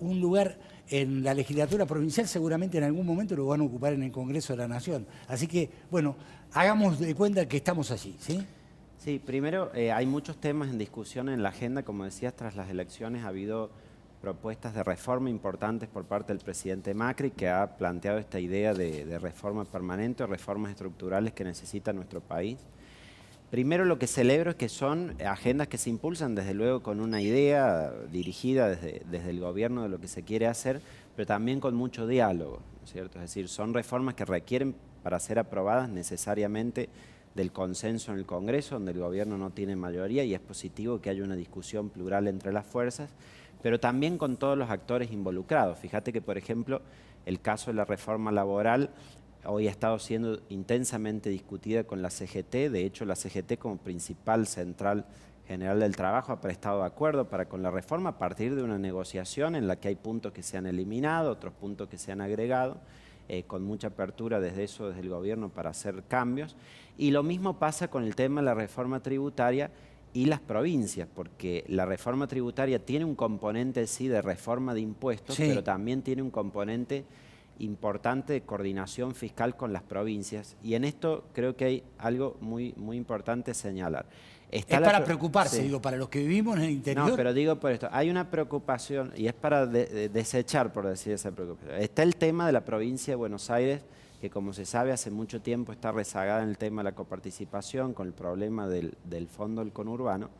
un lugar en la legislatura provincial, seguramente en algún momento lo van a ocupar en el Congreso de la Nación. Así que, bueno, hagamos de cuenta que estamos allí, ¿sí? Sí, primero hay muchos temas en discusión en la agenda. Como decías, tras las elecciones ha habido propuestas de reforma importantes por parte del presidente Macri, que ha planteado esta idea de reforma permanente o reformas estructurales que necesita nuestro país. Primero, lo que celebro es que son agendas que se impulsan desde luego con una idea dirigida desde el gobierno de lo que se quiere hacer, pero también con mucho diálogo, ¿no es cierto? Es decir, son reformas que requieren, para ser aprobadas, necesariamente del consenso en el Congreso, donde el gobierno no tiene mayoría, y es positivo que haya una discusión plural entre las fuerzas, pero también con todos los actores involucrados. Fíjate que, por ejemplo, el caso de la reforma laboral hoy ha estado siendo intensamente discutida con la CGT. De hecho, la CGT, como principal central general del trabajo, ha prestado acuerdo para con la reforma a partir de una negociación en la que hay puntos que se han eliminado, otros puntos que se han agregado, con mucha apertura desde el gobierno para hacer cambios. Y lo mismo pasa con el tema de la reforma tributaria y las provincias, porque la reforma tributaria tiene un componente, sí, de reforma de impuestos, sí, pero también tiene un componente importante de coordinación fiscal con las provincias. Y en esto creo que hay algo muy importante señalar. Está para preocuparse, sí, digo, para los que vivimos en el interior. No, pero digo por esto, hay una preocupación y es para desechar, por decir esa preocupación. Está el tema de la provincia de Buenos Aires, que como se sabe hace mucho tiempo está rezagada en el tema de la coparticipación con el problema del fondo del conurbano,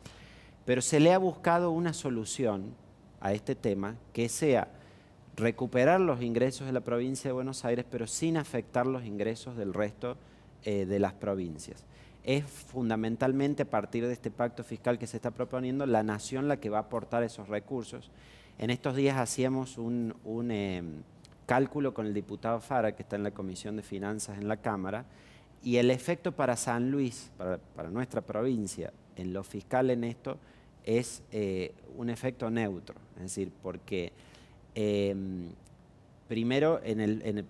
pero se le ha buscado una solución a este tema que sea recuperar los ingresos de la provincia de Buenos Aires, pero sin afectar los ingresos del resto de las provincias. Es fundamentalmente a partir de este pacto fiscal que se está proponiendo la nación la que va a aportar esos recursos. En estos días hacíamos un cálculo con el diputado Fara, que está en la Comisión de Finanzas en la Cámara, y el efecto para San Luis, para nuestra provincia, en lo fiscal en esto, es un efecto neutro. Es decir, porque primero,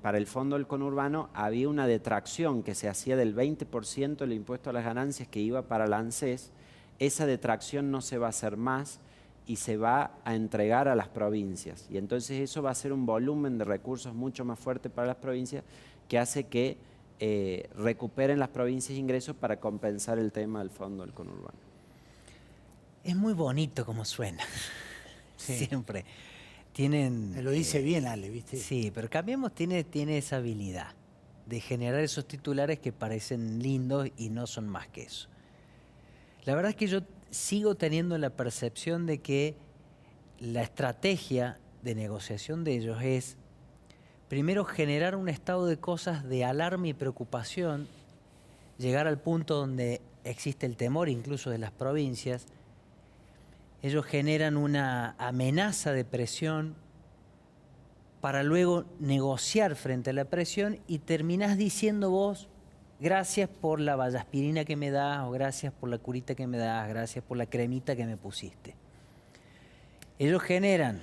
para el fondo del conurbano había una detracción que se hacía del 20% del impuesto a las ganancias que iba para la ANSES. Esa detracción no se va a hacer más y se va a entregar a las provincias. Y entonces eso va a ser un volumen de recursos mucho más fuerte para las provincias que hace que recuperen las provincias ingresos para compensar el tema del fondo del conurbano. Es muy bonito como suena, sí, siempre. Tienen, lo dice bien Ale, ¿viste? Sí, pero Cambiemos tiene esa habilidad de generar esos titulares que parecen lindos y no son más que eso. La verdad es que yo sigo teniendo la percepción de que la estrategia de negociación de ellos es, primero, generar un estado de cosas de alarma y preocupación, llegar al punto donde existe el temor incluso de las provincias. Ellos generan una amenaza de presión para luego negociar frente a la presión y terminás diciendo vos, gracias por la vallaspirina que me das, o gracias por la curita que me das, gracias por la cremita que me pusiste. Ellos generan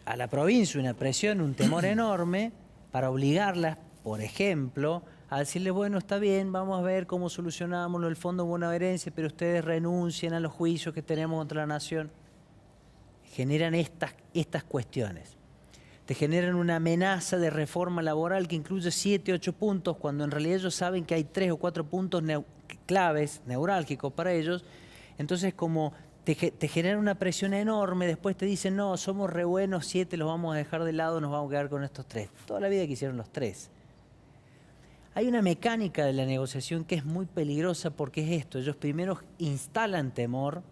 a la provincia una presión, un temor enorme para obligarlas, por ejemplo, a decirle, bueno, está bien, vamos a ver cómo solucionamos el fondo bonaerense, pero ustedes renuncien a los juicios que tenemos contra la nación. Generan estas cuestiones. te generan una amenaza de reforma laboral que incluye 7, 8 puntos, cuando en realidad ellos saben que hay 3 o 4 puntos claves, neurálgicos para ellos. Entonces, como te genera una presión enorme, después te dicen, no, somos re buenos, 7 los vamos a dejar de lado, nos vamos a quedar con estos 3. Toda la vida quisieron los 3. Hay una mecánica de la negociación que es muy peligrosa porque es esto. Ellos primero instalan temor,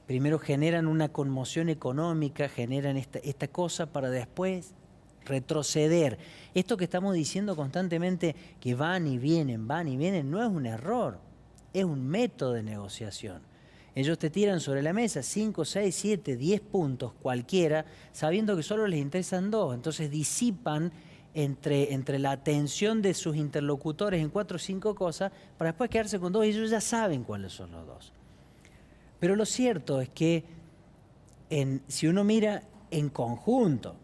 primero generan una conmoción económica, generan esta cosa para después retroceder. Esto que estamos diciendo constantemente, que van y vienen, no es un error, es un método de negociación. Ellos te tiran sobre la mesa 5, 6, 7, 10 puntos cualquiera, sabiendo que solo les interesan 2. Entonces disipan entre la atención de sus interlocutores en 4 o 5 cosas para después quedarse con 2 y ellos ya saben cuáles son los 2. Pero lo cierto es que si uno mira en conjunto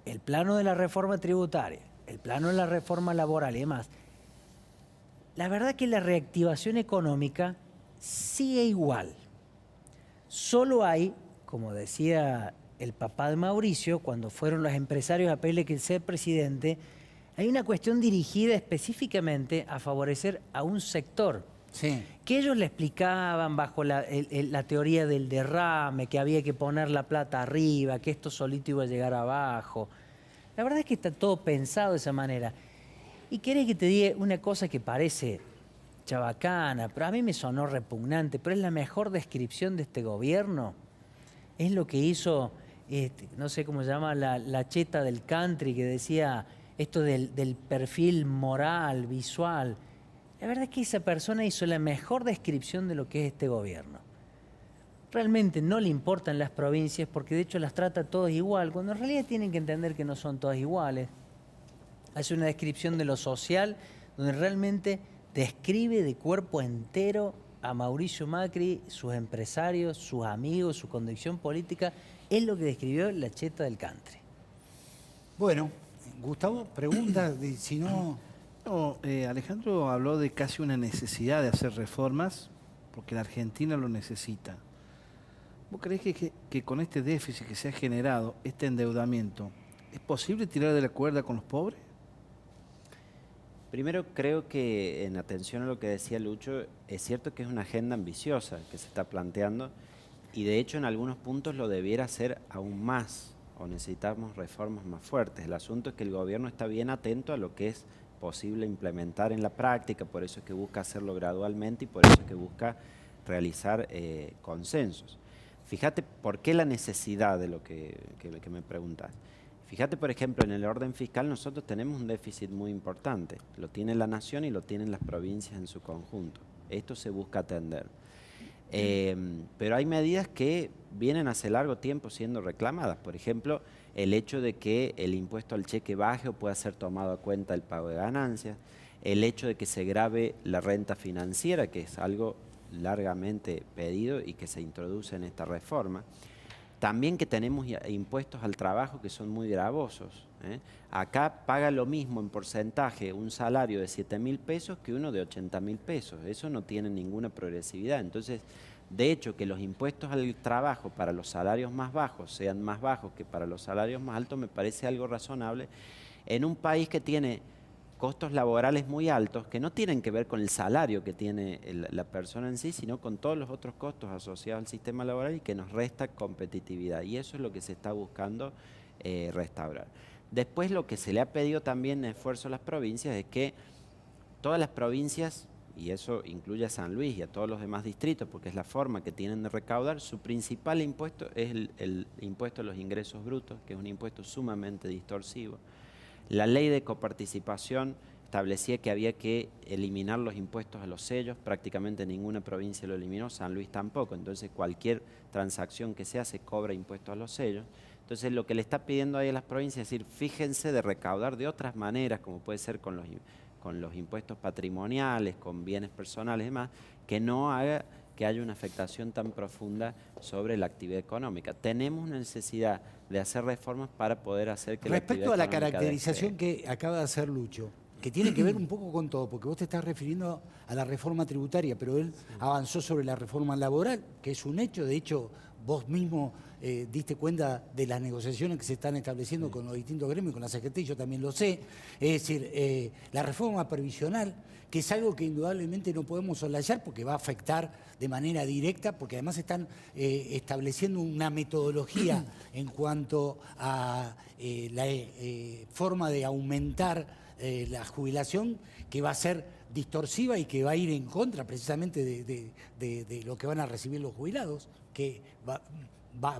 el plano de la reforma tributaria, el plano de la reforma laboral y demás, la verdad que la reactivación económica sigue igual. Solo hay, como decía el papá de Mauricio, cuando fueron los empresarios a pedirle que sea presidente, hay una cuestión dirigida específicamente a favorecer a un sector. Sí. Que ellos le explicaban bajo la teoría del derrame, que había que poner la plata arriba, que esto solito iba a llegar abajo. La verdad es que está todo pensado de esa manera. Y querés que te diga una cosa que parece chabacana, pero a mí me sonó repugnante, pero es la mejor descripción de este gobierno. Es lo que hizo, no sé cómo se llama, la cheta del country, que decía esto del perfil moral, visual. La verdad es que esa persona hizo la mejor descripción de lo que es este gobierno. Realmente no le importan las provincias porque de hecho las trata todas igual, cuando en realidad tienen que entender que no son todas iguales. Hace una descripción de lo social donde realmente describe de cuerpo entero a Mauricio Macri, sus empresarios, sus amigos, su conducción política. Es lo que describió la cheta del country. Bueno, Gustavo, pregunta, si no... No, Alejandro habló de casi una necesidad de hacer reformas porque la Argentina lo necesita. ¿Vos creés que con este déficit que se ha generado, este endeudamiento, es posible tirar de la cuerda con los pobres? Primero, creo que en atención a lo que decía Lucho, es cierto que es una agenda ambiciosa que se está planteando y de hecho en algunos puntos lo debiera hacer aún más o necesitamos reformas más fuertes. El asunto es que el gobierno está bien atento a lo que es posible implementar en la práctica, por eso es que busca hacerlo gradualmente y por eso es que busca realizar consensos. Fíjate por qué la necesidad de lo que me preguntas. Fíjate, por ejemplo, en el orden fiscal nosotros tenemos un déficit muy importante. Lo tiene la nación y lo tienen las provincias en su conjunto. Esto se busca atender. Pero hay medidas que vienen hace largo tiempo siendo reclamadas. Por ejemplo, el hecho de que el impuesto al cheque baje o pueda ser tomado a cuenta el pago de ganancias, el hecho de que se grave la renta financiera, que es algo largamente pedido y que se introduce en esta reforma. También que tenemos impuestos al trabajo que son muy gravosos. Acá paga lo mismo en porcentaje un salario de 7.000 pesos que uno de 80.000 pesos. Eso no tiene ninguna progresividad. Entonces, de hecho, que los impuestos al trabajo para los salarios más bajos sean más bajos que para los salarios más altos me parece algo razonable en un país que tiene costos laborales muy altos que no tienen que ver con el salario que tiene la persona en sí, sino con todos los otros costos asociados al sistema laboral y que nos resta competitividad. Y eso es lo que se está buscando restaurar. Después, lo que se le ha pedido también en esfuerzo a las provincias es que todas las provincias, y eso incluye a San Luis y a todos los demás distritos, porque es la forma que tienen de recaudar, su principal impuesto es el impuesto a los ingresos brutos, que es un impuesto sumamente distorsivo. La ley de coparticipación establecía que había que eliminar los impuestos a los sellos, prácticamente ninguna provincia lo eliminó, San Luis tampoco, entonces cualquier transacción que se hace cobra impuestos a los sellos. Entonces lo que le está pidiendo ahí a las provincias es decir, fíjense de recaudar de otras maneras, como puede ser con los impuestos patrimoniales, con bienes personales y demás, que no haga que haya una afectación tan profunda sobre la actividad económica. Tenemos una necesidad de hacer reformas para poder hacer que la actividad económica respecto a la caracterización que acaba de hacer Lucho, que tiene que ver un poco con todo, porque vos te estás refiriendo a la reforma tributaria, pero él avanzó sobre la reforma laboral, que es un hecho. De hecho, vos mismo diste cuenta de las negociaciones que se están estableciendo con los distintos gremios, con la CGT, yo también lo sé. Es decir, la reforma previsional, que es algo que indudablemente no podemos soslayar porque va a afectar de manera directa, porque además están estableciendo una metodología en cuanto a la forma de aumentar la jubilación, que va a ser distorsiva y que va a ir en contra precisamente de lo que van a recibir los jubilados, que va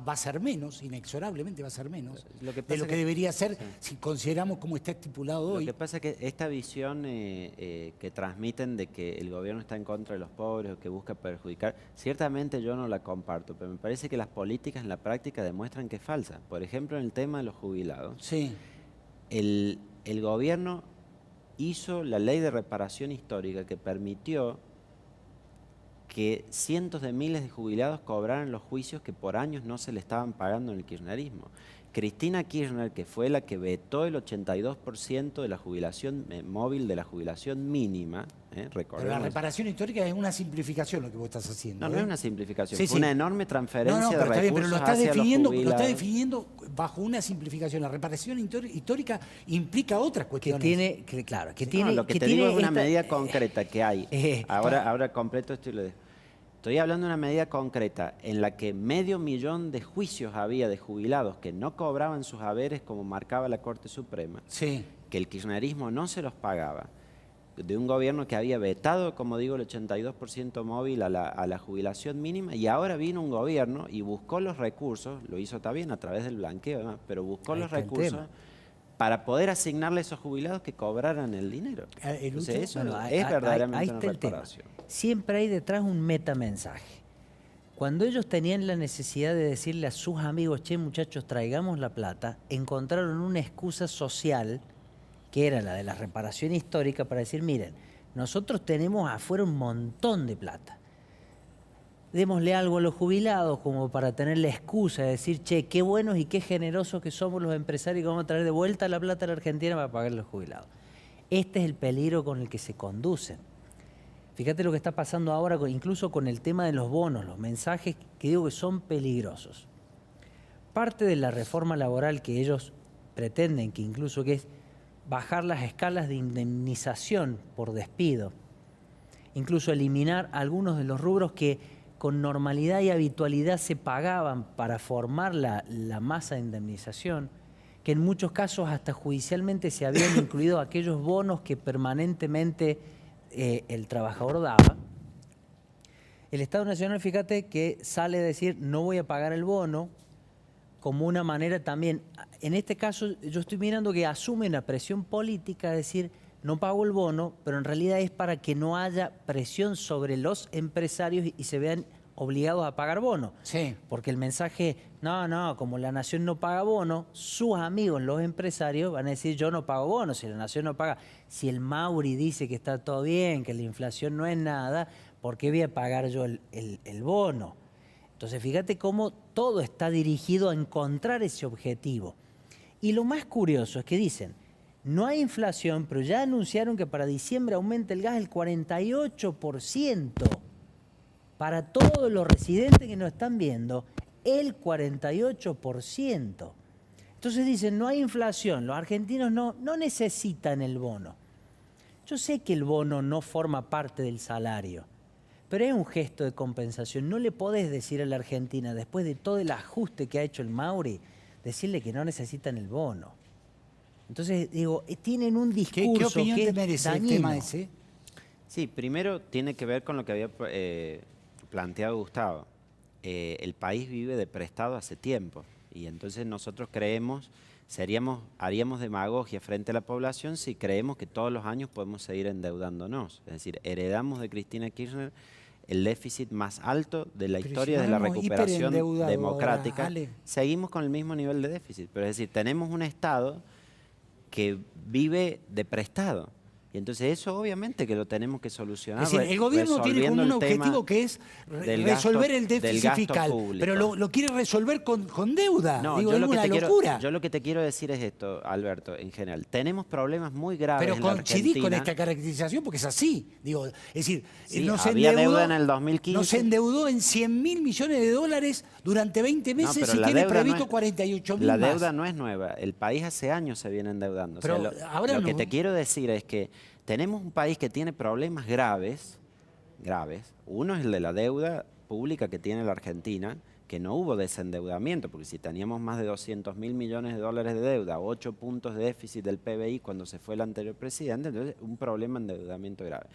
a ser menos, inexorablemente va a ser menos, de lo que debería ser si consideramos como está estipulado hoy. Lo que pasa es que esta visión que transmiten de que el gobierno está en contra de los pobres o que busca perjudicar, ciertamente yo no la comparto, pero me parece que las políticas en la práctica demuestran que es falsa. Por ejemplo, en el tema de los jubilados, el gobierno hizo la ley de reparación histórica que permitió que cientos de miles de jubilados cobraran los juicios que por años no se le estaban pagando en el kirchnerismo. Cristina Kirchner, que fue la que vetó el 82% de la jubilación móvil, de la jubilación mínima, Pero la reparación histórica es una simplificación lo que vos estás haciendo. No es una simplificación, fue una enorme transferencia de pero recursos pero lo hacia los jubilados. Lo está definiendo bajo una simplificación. La reparación histórica implica otras cuestiones. Lo que te digo es una medida concreta que hay. Ahora completo esto y lo dejo. Estoy hablando de una medida concreta en la que 500.000 de juicios había de jubilados que no cobraban sus haberes como marcaba la Corte Suprema, que el kirchnerismo no se los pagaba, de un gobierno que había vetado, como digo, el 82% móvil a la jubilación mínima, y ahora vino un gobierno y buscó los recursos, lo hizo también a través del blanqueo, ¿no? Pero buscó los recursos para poder asignarle a esos jubilados que cobraran el dinero. Entonces, eso es verdaderamente una reparación. Siempre hay detrás un metamensaje. Cuando ellos tenían la necesidad de decirle a sus amigos, che, muchachos, traigamos la plata, encontraron una excusa social, que era la de la reparación histórica, para decir, miren, nosotros tenemos afuera un montón de plata. Démosle algo a los jubilados como para tener la excusa de decir, che, qué buenos y qué generosos que somos los empresarios que vamos a traer de vuelta la plata a la Argentina para pagar a los jubilados. Este es el peligro con el que se conducen. Fíjate lo que está pasando ahora, incluso con el tema de los bonos, los mensajes que digo que son peligrosos. Parte de la reforma laboral que ellos pretenden, que incluso que es bajar las escalas de indemnización por despido, incluso eliminar algunos de los rubros que con normalidad y habitualidad se pagaban para formar la masa de indemnización, que en muchos casos hasta judicialmente se habían incluido aquellos bonos que permanentemente el trabajador daba. El Estado Nacional, fíjate que sale a decir no voy a pagar el bono, como una manera también, en este caso yo estoy mirando que asume una presión política, es decir, no pago el bono, pero en realidad es para que no haya presión sobre los empresarios y se vean obligados a pagar bono. Porque el mensaje, no, como la nación no paga bono, sus amigos, los empresarios, van a decir yo no pago bono, si la nación no paga. Si el Mauri dice que está todo bien, que la inflación no es nada, ¿por qué voy a pagar yo el bono? Entonces fíjate cómo todo está dirigido a encontrar ese objetivo. Y lo más curioso es que dicen, no hay inflación, pero ya anunciaron que para diciembre aumenta el gas el 48%. Para todos los residentes que nos están viendo, el 48%. Entonces dicen, no hay inflación, los argentinos no necesitan el bono. Yo sé que el bono no forma parte del salario, pero es un gesto de compensación. No le podés decir a la Argentina, después de todo el ajuste que ha hecho el Mauri, decirle que no necesitan el bono. Entonces, digo, tienen un discurso ¿Qué opinión que te merece el tema ese? Sí, primero tiene que ver con lo que había planteado Gustavo. El país vive de prestado hace tiempo y entonces nosotros haríamos demagogia frente a la población si creemos que todos los años podemos seguir endeudándonos. Es decir, heredamos de Cristina Kirchner el déficit más alto de la historia de la recuperación democrática. Seguimos con el mismo nivel de déficit, pero es decir, tenemos un Estado que vive de prestado. Y entonces eso obviamente que lo tenemos que solucionar. Es decir, el gobierno tiene como un objetivo que es resolver el déficit fiscal, pero lo quiere resolver con deuda. No, Digo, es una locura. Yo lo que te quiero decir es esto, Alberto, en general. Tenemos problemas muy graves pero en la coincidís Argentina. con esta caracterización porque es así. Digo, es decir, Sí, había deuda en el 2015. Nos endeudó en 100.000 millones de dólares durante 20 meses y tiene previsto 48.000 La más. deuda no es nueva. El país hace años se viene endeudando. Pero ahora lo no. que te quiero decir es que tenemos un país que tiene problemas graves. Uno es el de la deuda pública que tiene la Argentina, que no hubo desendeudamiento, porque si teníamos más de 200.000 millones de dólares de deuda, 8 puntos de déficit del PBI cuando se fue el anterior presidente, entonces un problema de endeudamiento grave.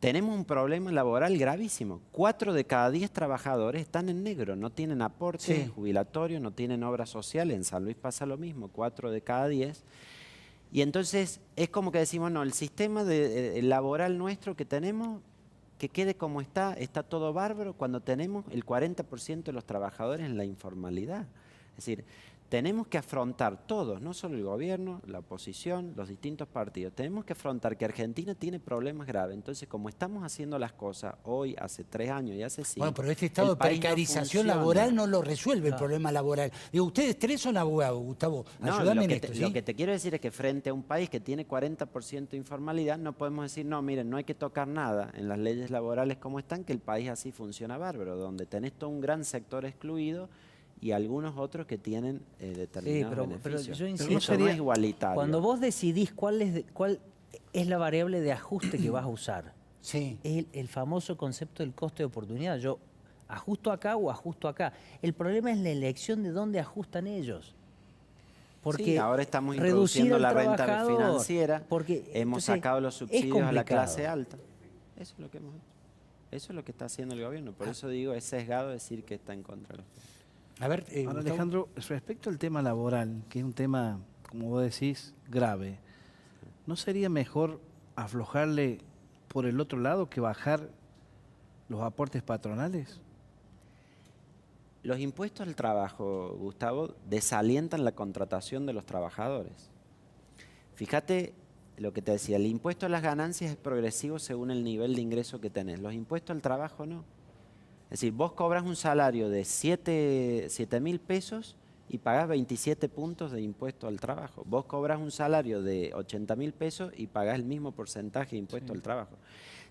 Tenemos un problema laboral gravísimo. 4 de cada 10 trabajadores están en negro, no tienen aporte jubilatorio, no tienen obra social. En San Luis pasa lo mismo, 4 de cada 10. Y entonces es como que decimos, no, el sistema laboral nuestro que tenemos, que quede como está todo bárbaro cuando tenemos el 40% de los trabajadores en la informalidad. Es decir, tenemos que afrontar todos, no solo el gobierno, la oposición, los distintos partidos, tenemos que afrontar que Argentina tiene problemas graves. Entonces, como estamos haciendo las cosas hoy, hace 3 años y hace 5... Bueno, pero este estado de precarización laboral no lo resuelve el problema laboral. Digo, ustedes 3 son abogados, Gustavo, ayúdame en esto. Lo que te quiero decir es que frente a un país que tiene 40% de informalidad, no podemos decir, no, miren, no hay que tocar nada en las leyes laborales como están, que el país así funciona bárbaro, donde tenés todo un gran sector excluido y algunos otros que tienen determinados beneficios. Pero yo insisto, pero eso no es igualitario. Cuando vos decidís cuál es la variable de ajuste que vas a usar, es el famoso concepto del coste de oportunidad. Yo ajusto acá o ajusto acá. El problema es la elección de dónde ajustan ellos. Porque sí, ahora estamos introduciendo la renta financiera, porque hemos sacado los subsidios a la clase alta. Eso es lo que hemos hecho. Eso es lo que está haciendo el gobierno. Por eso digo, es sesgado decir que está en contra de los... A ver, ahora, Alejandro, respecto al tema laboral, que es un tema, como vos decís, grave, ¿no sería mejor aflojarle por el otro lado que bajar los aportes patronales? Los impuestos al trabajo, Gustavo, desalientan la contratación de los trabajadores. Fíjate lo que te decía, el impuesto a las ganancias es progresivo según el nivel de ingreso que tenés. Los impuestos al trabajo no. Es decir, vos cobras un salario de 7.000 pesos y pagás 27 puntos de impuesto al trabajo. Vos cobras un salario de 80.000 pesos y pagás el mismo porcentaje de impuesto al trabajo.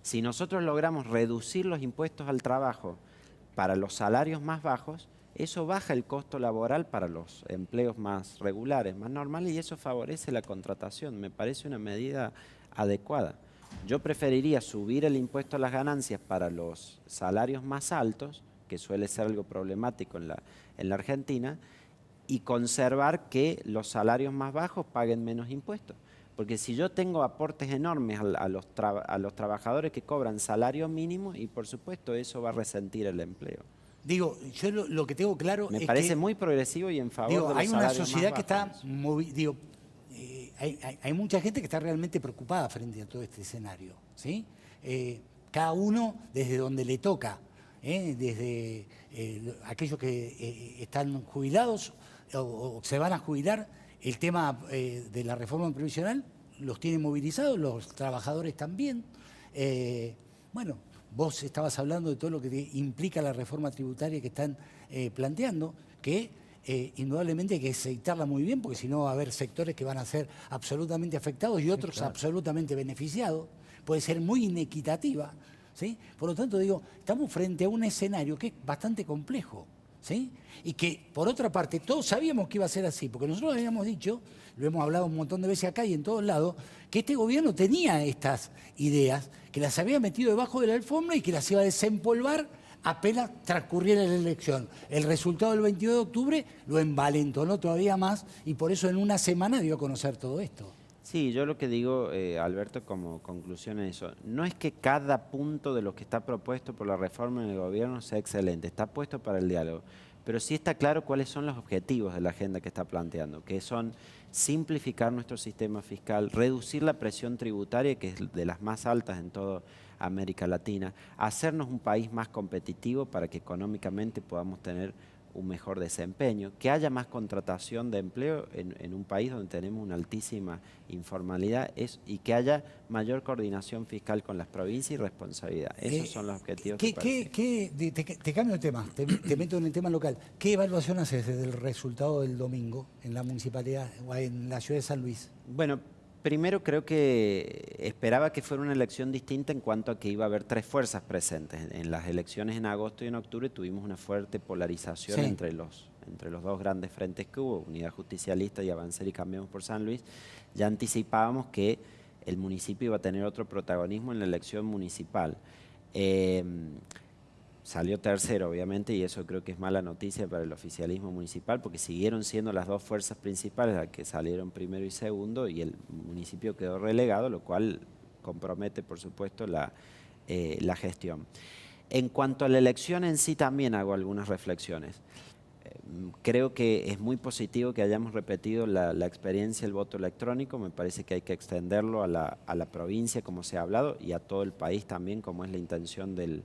Si nosotros logramos reducir los impuestos al trabajo para los salarios más bajos, eso baja el costo laboral para los empleos más regulares, más normales, y eso favorece la contratación. Me parece una medida adecuada. Yo preferiría subir el impuesto a las ganancias para los salarios más altos, que suele ser algo problemático en la Argentina, y conservar que los salarios más bajos paguen menos impuestos. Porque si yo tengo aportes enormes a los trabajadores que cobran salario mínimo, y por supuesto eso va a resentir el empleo. Digo, yo lo que tengo claro es que... Me parece muy progresivo y en favor de los salarios más bajos. Hay una sociedad que está... hay mucha gente que está realmente preocupada frente a todo este escenario, ¿sí? Cada uno desde donde le toca, desde aquellos que están jubilados o se van a jubilar, el tema de la reforma previsional los tiene movilizados, los trabajadores también. Bueno, vos estabas hablando de todo lo que implica la reforma tributaria que están planteando, que indudablemente hay que aceitarla muy bien, porque si no va a haber sectores que van a ser absolutamente afectados y otros absolutamente beneficiados. Puede ser muy inequitativa, ¿sí? Por lo tanto, digo, estamos frente a un escenario que es bastante complejo, ¿sí? Y que, por otra parte, todos sabíamos que iba a ser así, porque nosotros habíamos dicho, lo hemos hablado un montón de veces acá y en todos lados, que este gobierno tenía estas ideas, que las había metido debajo de la alfombra y que las iba a desempolvar apenas transcurriera la elección. El resultado del 22 de octubre lo envalentonó todavía más y por eso en una semana dio a conocer todo esto. Sí, yo lo que digo, Alberto, como conclusión es eso. No es que cada punto de lo que está propuesto por la reforma en el gobierno sea excelente, está puesto para el diálogo. Pero sí está claro cuáles son los objetivos de la agenda que está planteando, que son simplificar nuestro sistema fiscal, reducir la presión tributaria, que es de las más altas en toda América Latina, hacernos un país más competitivo para que económicamente podamos tener un mejor desempeño, que haya más contratación de empleo en un país donde tenemos una altísima informalidad y que haya mayor coordinación fiscal con las provincias y responsabilidad. Esos son los objetivos. Te cambio de tema, te meto en el tema local. ¿Qué evaluación haces del resultado del domingo en la municipalidad o en la ciudad de San Luis? Bueno, primero creo que esperaba que fuera una elección distinta en cuanto a que iba a haber 3 fuerzas presentes. En las elecciones en agosto y en octubre tuvimos una fuerte polarización entre los 2 grandes frentes que hubo, Unidad Justicialista y Avanzar y Cambiemos por San Luis. Ya anticipábamos que el municipio iba a tener otro protagonismo en la elección municipal. Salió tercero, obviamente, y eso creo que es mala noticia para el oficialismo municipal, porque siguieron siendo las 2 fuerzas principales las que salieron primero y segundo, y el municipio quedó relegado, lo cual compromete, por supuesto, la gestión. En cuanto a la elección en sí, también hago algunas reflexiones. Creo que es muy positivo que hayamos repetido la experiencia del voto electrónico. Me parece que hay que extenderlo a la provincia, como se ha hablado, y a todo el país también, como es la intención del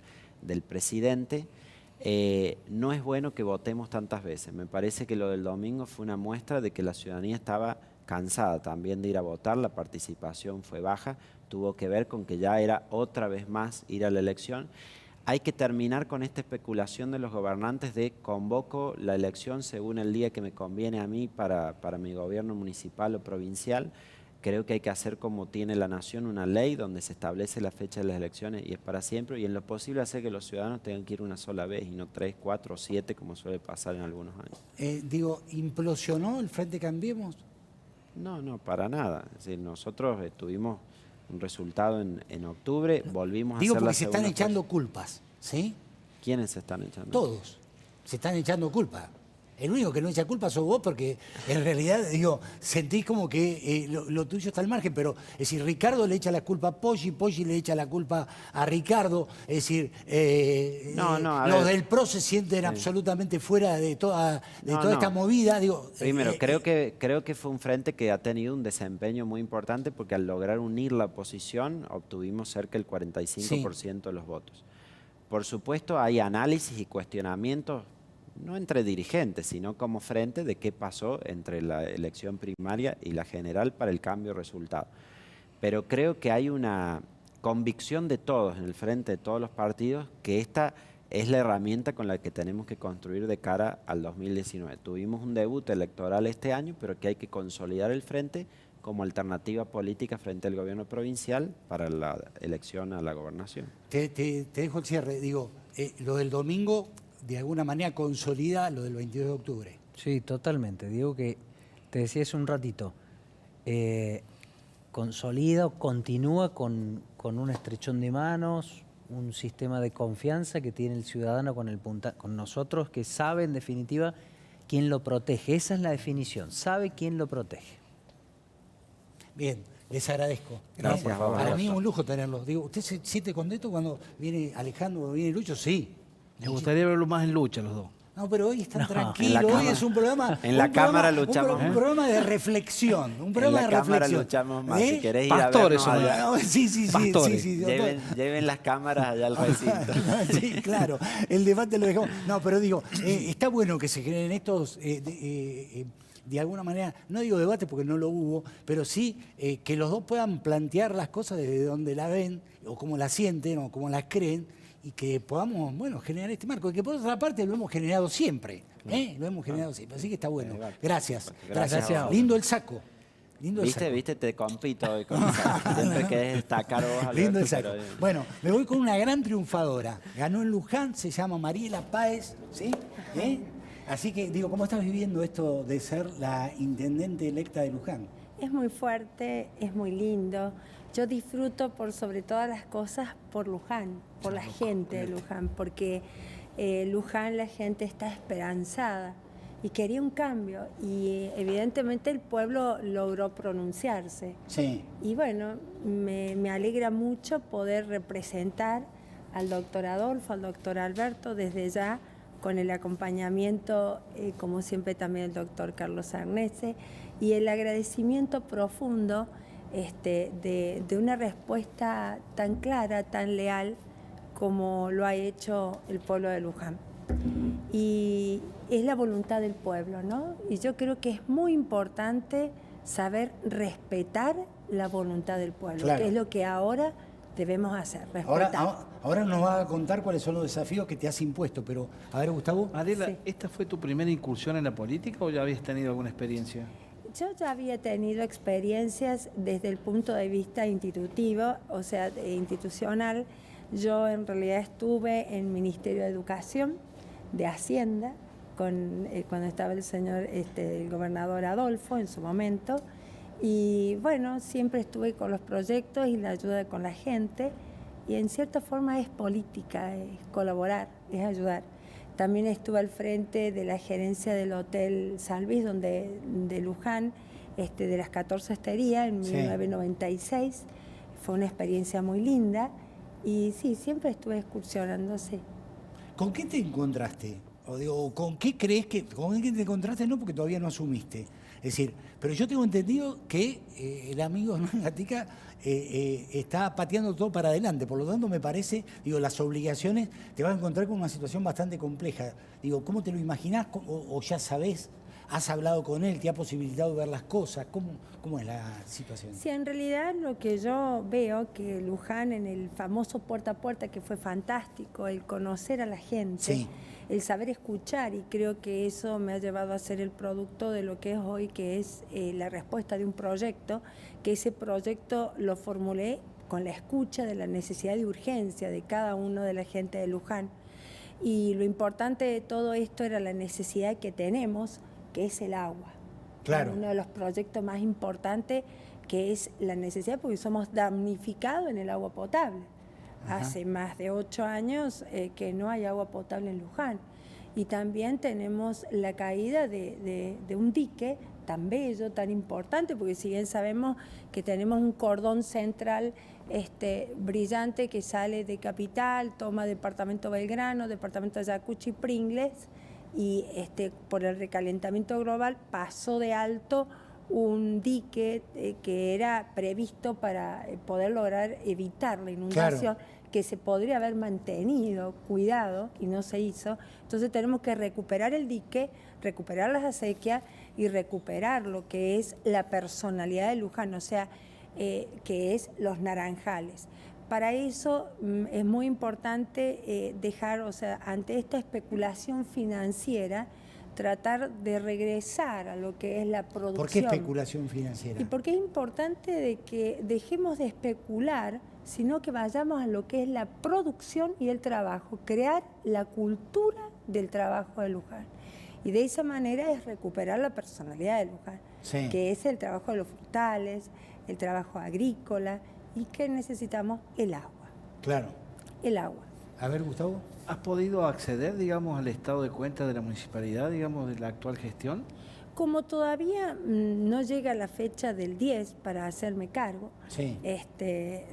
presidente. No es bueno que votemos tantas veces. Me parece que lo del domingo fue una muestra de que la ciudadanía estaba cansada también de ir a votar, la participación fue baja, tuvo que ver con que ya era otra vez más ir a la elección. Hay que terminar con esta especulación de los gobernantes de convoco la elección según el día que me conviene a mí para mi gobierno municipal o provincial. Creo que hay que hacer como tiene la nación, una ley donde se establece la fecha de las elecciones y es para siempre, y en lo posible hacer que los ciudadanos tengan que ir una sola vez y no 3, 4 o 7 como suele pasar en algunos años. ¿Implosionó el Frente Cambiemos? No, para nada. Es decir, nosotros tuvimos un resultado en octubre, volvimos a hacer la segunda. Porque se están echando culpas, ¿sí? ¿Quiénes se están echando? Todos se están echando culpas. El único que no echa culpa sos vos, porque en realidad, sentís como que lo tuyo está al margen, pero es decir, Ricardo le echa la culpa a Poggi, Poggi le echa la culpa a Ricardo, es decir, los del PRO se sienten absolutamente fuera de toda esta movida. Primero, creo que fue un frente que ha tenido un desempeño muy importante porque al lograr unir la oposición obtuvimos cerca del 45% de los votos. Por supuesto, hay análisis y cuestionamientos no entre dirigentes, sino como frente de qué pasó entre la elección primaria y la general para el cambio de resultado. Pero creo que hay una convicción de todos, en el frente de todos los partidos, que esta es la herramienta con la que tenemos que construir de cara al 2019. Tuvimos un debut electoral este año, pero que hay que consolidar el frente como alternativa política frente al gobierno provincial para la elección a la gobernación. Te dejo el cierre, lo del domingo de alguna manera consolida lo del 22 de octubre. Sí, totalmente. Digo que, te decía hace un ratito, consolida o continúa con un estrechón de manos, un sistema de confianza que tiene el ciudadano con nosotros, que sabe en definitiva quién lo protege. Esa es la definición, sabe quién lo protege. Bien, les agradezco. Gracias. Para mí es un lujo tenerlos. ¿Usted se siente contento cuando viene Alejandro o viene Lucho? Sí. Me gustaría verlo más en lucha los dos. No, pero hoy están tranquilos. Hoy es un programa. En la cámara luchamos. Un programa de reflexión. Un programa de reflexión. En la cámara luchamos más. Si querés ir Pastores, a vernos allá. Sí. Lleven las cámaras allá al recinto. Sí, claro. El debate lo dejamos. No, pero está bueno que se generen estos. De alguna manera, no digo debate porque no lo hubo, pero sí que los dos puedan plantear las cosas desde donde la ven, o cómo las sienten, o cómo las creen, y que podamos, generar este marco, y que por otra parte lo hemos generado siempre, lo hemos generado siempre, así que está bueno. Gracias. Lindo el saco. ¿Viste? Te compito hoy con el saco. Siempre querés destacar vos, Alberto. Lindo el saco. Bueno, me voy con una gran triunfadora. Ganó en Luján, se llama Mariela Páez, ¿sí? Así que, ¿cómo estás viviendo esto de ser la intendente electa de Luján? Es muy fuerte, es muy lindo. Yo disfruto por sobre todas las cosas por Luján, por la gente de Luján, porque Luján la gente está esperanzada y quería un cambio y evidentemente el pueblo logró pronunciarse. Sí. Y bueno, me alegra mucho poder representar al doctor Adolfo, al doctor Alberto desde ya, con el acompañamiento, como siempre, también el doctor Carlos Arnese, y el agradecimiento profundo de una respuesta tan clara, tan leal, como lo ha hecho el pueblo de Luján. y es la voluntad del pueblo, ¿no? Y yo creo que es muy importante saber respetar la voluntad del pueblo, Claro. que es lo que ahora debemos hacer, respetar. Ahora nos vas a contar cuáles son los desafíos que te has impuesto, pero a ver, Gustavo. Adela, ¿esta fue tu primera incursión en la política o ya habías tenido alguna experiencia? Yo ya había tenido experiencias desde el punto de vista institutivo, o sea, institucional. Yo en realidad estuve en Ministerio de Educación, de Hacienda, cuando estaba el señor, el gobernador Adolfo en su momento. Y bueno, siempre estuve con los proyectos y la ayuda con la gente. Y en cierta forma es política, es colaborar, es ayudar. También estuve al frente de la gerencia del Hotel San Luis, de Luján, de las 14 hosterías en 1996. Fue una experiencia muy linda. Y sí, siempre estuve excursionando, sí. ¿Con qué te encontraste? O digo, ¿con qué crees que te encontraste? No, porque todavía no asumiste. Es decir, pero yo tengo entendido que el amigo Hernán Gatica está pateando todo para adelante. Por lo tanto, me parece, digo, las obligaciones te vas a encontrar con una situación bastante compleja. Digo, ¿cómo te lo imaginás? ¿O ya sabés? ¿Has hablado con él? ¿Te ha posibilitado ver las cosas? ¿Cómo es la situación? Sí, en realidad lo que yo veo que Luján en el famoso puerta a puerta, que fue fantástico, el conocer a la gente, sí, el saber escuchar, y creo que eso me ha llevado a ser el producto de lo que es hoy, que es la respuesta de un proyecto, que ese proyecto lo formulé con la escucha de la necesidad de urgencia de cada uno de la gente de Luján. Y lo importante de todo esto era la necesidad que tenemos, que es el agua. Claro. Uno de los proyectos más importantes, que es la necesidad, porque somos damnificados en el agua potable. Ajá. Hace más de 8 años que no hay agua potable en Luján. Y también tenemos la caída de un dique tan bello, tan importante, porque si bien sabemos que tenemos un cordón central brillante que sale de Capital, toma departamento Belgrano, departamento Ayacucho y Pringles, y por el recalentamiento global pasó de alto un dique que era previsto para poder lograr evitar la inundación, claro, que se podría haber mantenido, cuidado, y no se hizo. Entonces tenemos que recuperar el dique, recuperar las acequias y recuperar lo que es la personalidad de Luján, o sea, que es los naranjales. Para eso es muy importante dejar, o sea, ante esta especulación financiera, tratar de regresar a lo que es la producción. ¿Por qué especulación financiera? Y porque es importante de que dejemos de especular, sino que vayamos a lo que es la producción y el trabajo, crear la cultura del trabajo de Luján. Y de esa manera es recuperar la personalidad de Luján, sí, que es el trabajo de los frutales, el trabajo agrícola, y que necesitamos el agua. Claro. El agua. A ver, Gustavo. ¿Has podido acceder, digamos, al estado de cuenta de la municipalidad, digamos, de la actual gestión? Como todavía no llega la fecha del 10 para hacerme cargo, sí, que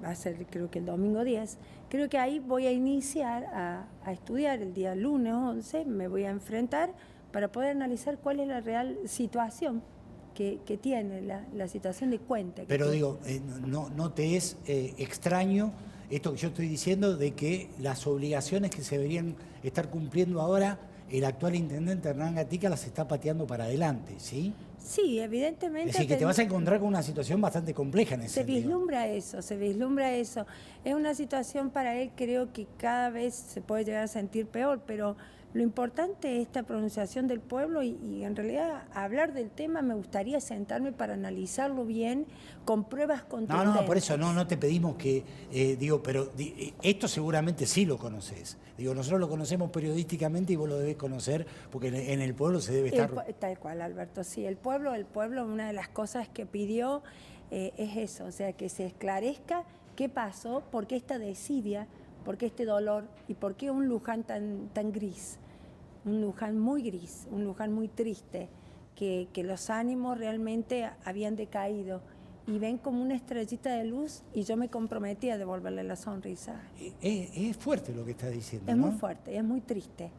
va a ser creo que el domingo 10, creo que ahí voy a iniciar a estudiar el día lunes 11, me voy a enfrentar para poder analizar cuál es la real situación que tiene la situación de cuenta. Pero digo, no te es extraño esto que yo estoy diciendo de que las obligaciones que se deberían estar cumpliendo ahora, el actual intendente Hernán Gatica las está pateando para adelante, ¿sí? Sí, evidentemente. Es decir, que te vas a encontrar con una situación bastante compleja en ese sentido. Se vislumbra eso. Es una situación para él, creo que cada vez se puede llegar a sentir peor, pero lo importante es esta pronunciación del pueblo y en realidad hablar del tema me gustaría sentarme para analizarlo bien con pruebas contundentes. No, por eso no te pedimos que, pero esto seguramente sí lo conoces. Digo, nosotros lo conocemos periodísticamente y vos lo debés conocer porque en el pueblo se debe estar... Tal cual, Alberto, sí. El pueblo, una de las cosas que pidió es eso, o sea, que se esclarezca qué pasó, por qué esta desidia, por qué este dolor y por qué un Luján tan gris. Un Luján muy gris, un Luján muy triste, que los ánimos realmente habían decaído y ven como una estrellita de luz y yo me comprometí a devolverle la sonrisa. Es fuerte lo que está diciendo, Es ¿no? muy fuerte, es muy triste.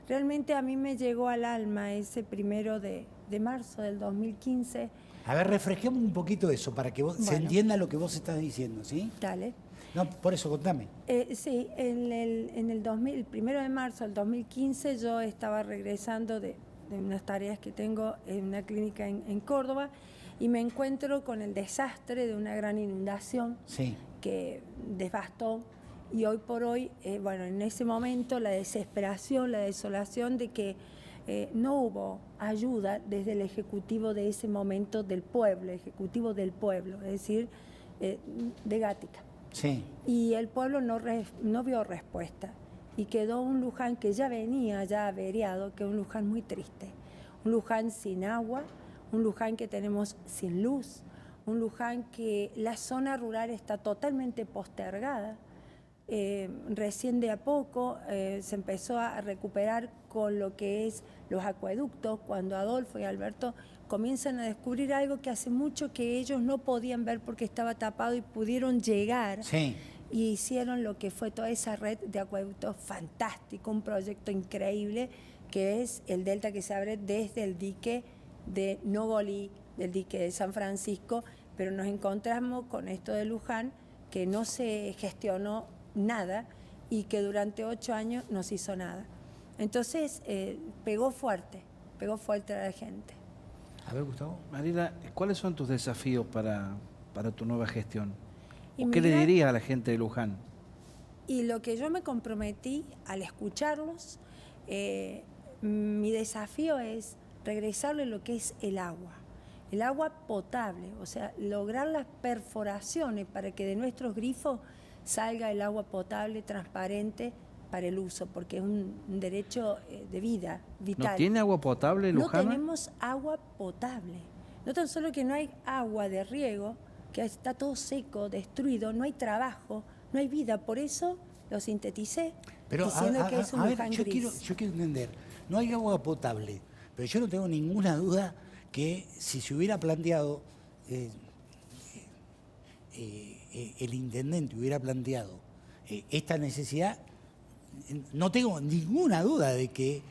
Realmente a mí me llegó al alma ese 1 de marzo del 2015. A ver, refresquemos un poquito eso para que se entienda lo que vos estás diciendo, ¿sí? Dale. No, por eso, contame. Sí, en el 1 de marzo del 2015 yo estaba regresando de unas tareas que tengo en una clínica en Córdoba y me encuentro con el desastre de una gran inundación que devastó. Y hoy por hoy, bueno, en ese momento la desesperación, la desolación de que no hubo ayuda desde el Ejecutivo de ese momento del pueblo, Ejecutivo del pueblo, es decir, de Gatica. Sí. Y el pueblo no vio respuesta y quedó un Luján que ya venía ya averiado, que es un Luján muy triste, un Luján sin agua, un Luján que tenemos sin luz, un Luján que la zona rural está totalmente postergada. Recién de a poco se empezó a recuperar con lo que es los acueductos, cuando Adolfo y Alberto comienzan a descubrir algo que hace mucho que ellos no podían ver porque estaba tapado y pudieron llegar y hicieron lo que fue toda esa red de acueductos fantástico, un proyecto increíble que es el delta que se abre desde el dique de Nogolí, del dique de San Francisco, pero nos encontramos con esto de Luján que no se gestionó nada y que durante 8 años no se hizo nada. Entonces pegó fuerte a la gente. A ver, Gustavo. Mariela, ¿cuáles son tus desafíos para tu nueva gestión? Y ¿Qué le dirías a la gente de Luján? Y lo que yo me comprometí al escucharlos, mi desafío es regresarle lo que es el agua potable, o sea, lograr las perforaciones para que de nuestros grifos salga el agua potable, transparente, para el uso, porque es un derecho de vida, vital. ¿No tiene agua potable Luján? No tenemos agua potable. No tan solo que no hay agua de riego, que está todo seco, destruido, no hay trabajo, no hay vida. Por eso lo sinteticé, diciendo que es un Luján gris. Yo quiero entender, no hay agua potable, pero yo no tengo ninguna duda que si se hubiera planteado, el intendente hubiera planteado esta necesidad, no tengo ninguna duda de que,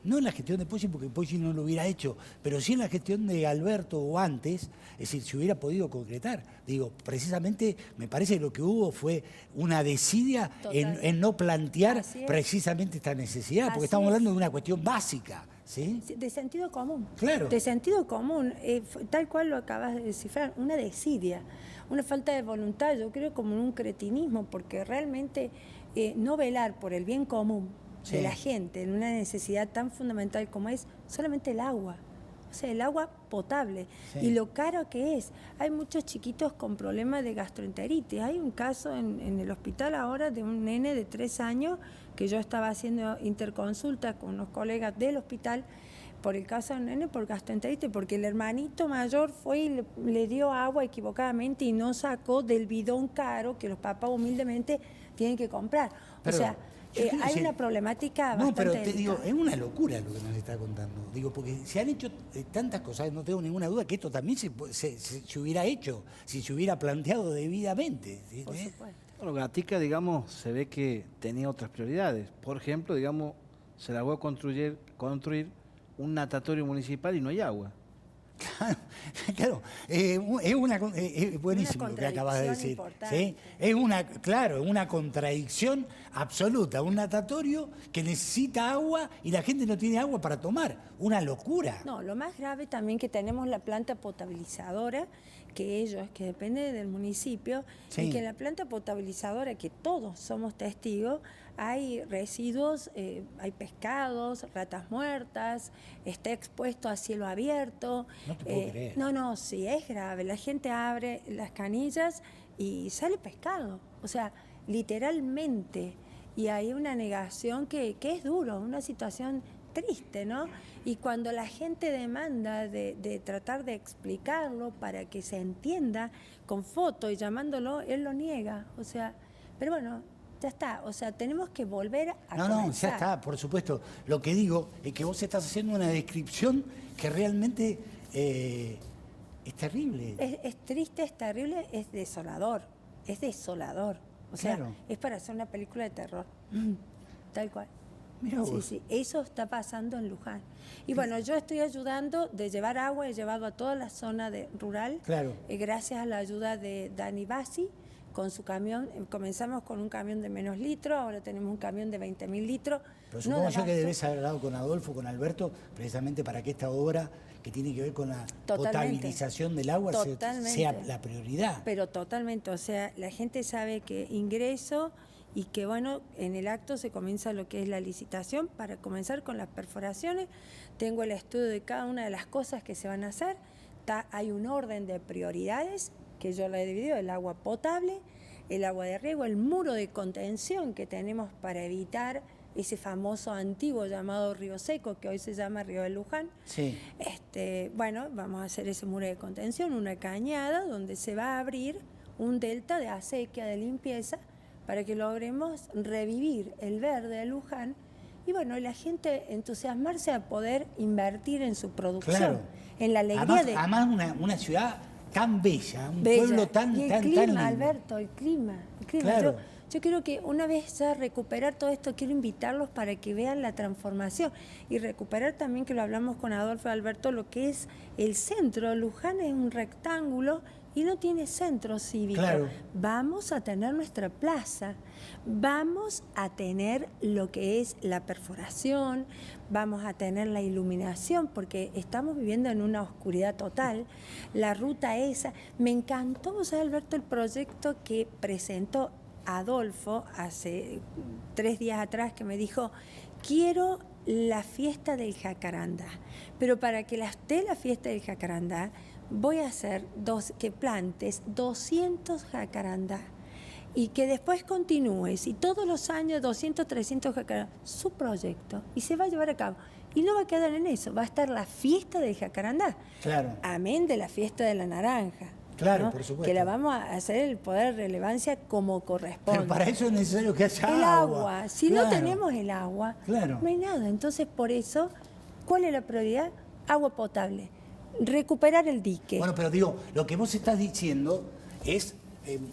no en la gestión de Poggi, porque Poggi no lo hubiera hecho, pero sí en la gestión de Alberto o antes, es decir, se hubiera podido concretar. Digo, precisamente me parece que lo que hubo fue una desidia en no plantear precisamente esta necesidad, porque estamos hablando de una cuestión básica. ¿Sí? De sentido común. Claro. De sentido común, tal cual lo acabas de descifrar, una desidia, una falta de voluntad, yo creo como un cretinismo, porque realmente no velar por el bien común de la gente en una necesidad tan fundamental como es solamente el agua. O sea, el agua potable y lo caro que es. Hay muchos chiquitos con problemas de gastroenteritis. Hay un caso en el hospital ahora de un nene de 3 años que yo estaba haciendo interconsulta con unos colegas del hospital por el caso del nene por gastroenteritis, porque el hermanito mayor fue y le dio agua equivocadamente y no sacó del bidón caro que los papás humildemente tienen que comprar. Pero, o sea, hay una problema bastante pero te delicada. digo, es una locura lo que nos está contando. Digo, porque se han hecho tantas cosas, no tengo ninguna duda que esto también se hubiera hecho, si se hubiera planteado debidamente. ¿Sí? Por supuesto. Bueno, Gatica, digamos, se ve que tenía otras prioridades. Por ejemplo, digamos, se logró a construir un natatorio municipal y no hay agua. Claro, es buenísimo lo que acabas de decir. ¿Sí? Es una contradicción absoluta. Un natatorio que necesita agua y la gente no tiene agua para tomar. Una locura. No, lo más grave también que tenemos la planta potabilizadora, que depende del municipio, y que en la planta potabilizadora, que todos somos testigos, hay residuos, hay pescados, ratas muertas, está expuesto a cielo abierto. No te puedo creer. No, sí, es grave. La gente abre las canillas y sale pescado. O sea, literalmente. Y hay una negación que es duro, una situación triste, ¿no? Y cuando la gente demanda de tratar de explicarlo para que se entienda con foto y llamándolo, él lo niega. O sea, pero bueno, ya está. O sea, tenemos que volver a comenzar. No, ya está, por supuesto. Lo que digo es que vos estás haciendo una descripción que realmente es terrible. Es triste, es terrible, es desolador. Es desolador. O sea, es para hacer una película de terror. Tal cual. Mirá vos. Sí, eso está pasando en Luján. Y bueno, yo estoy ayudando de llevar agua, he llevado a toda la zona rural, claro. Gracias a la ayuda de Dani Bassi, con su camión. Comenzamos con un camión de menos litros, ahora tenemos un camión de 20.000 litros. Pero supongo yo que debes haber hablado con Adolfo, con Alberto, precisamente para que esta obra que tiene que ver con la potabilización del agua sea la prioridad. Pero totalmente, o sea, la gente sabe que ingreso y que bueno, en el acto se comienza lo que es la licitación para comenzar con las perforaciones. Tengo el estudio de cada una de las cosas que se van a hacer. Hay un orden de prioridades que yo lo he dividido: el agua potable, el agua de riego, el muro de contención que tenemos para evitar ese famoso antiguo llamado Río Seco, que hoy se llama Río de Luján. Sí. Bueno, vamos a hacer ese muro de contención, una cañada donde se va a abrir un delta de acequia, de limpieza, para que logremos revivir el verde de Luján y bueno, la gente entusiasmarse a poder invertir en su producción, claro, en la alegría además una ciudad tan bella, un pueblo tan lindo. Alberto, el clima. Claro. Yo quiero que una vez ya recuperar todo esto, quiero invitarlos para que vean la transformación y recuperar también, que lo hablamos con Adolfo y Alberto, lo que es el centro. Luján es un rectángulo y no tiene centro cívico. Claro. Vamos a tener nuestra plaza, vamos a tener lo que es la perforación, vamos a tener la iluminación, porque estamos viviendo en una oscuridad total. La ruta esa, me encantó, ¿sabes, Alberto, el proyecto que presentó Adolfo hace 3 días atrás, que me dijo: quiero la fiesta del jacarandá, pero para que esté la fiesta del jacarandá voy a hacer que plantes 200 jacarandá y que después continúes y todos los años 200, 300 jacarandá, su proyecto, y se va a llevar a cabo. Y no va a quedar en eso, va a estar la fiesta del jacarandá, claro, amén de la fiesta de la naranja. Claro, ¿no? por supuesto. Que la vamos a hacer el poder de relevancia como corresponde. Pero para eso es necesario que haya el agua. Si claro, no tenemos el agua, claro, no hay nada. Entonces, por eso, ¿cuál es la prioridad? Agua potable. Recuperar el dique. Bueno, pero digo, lo que vos estás diciendo es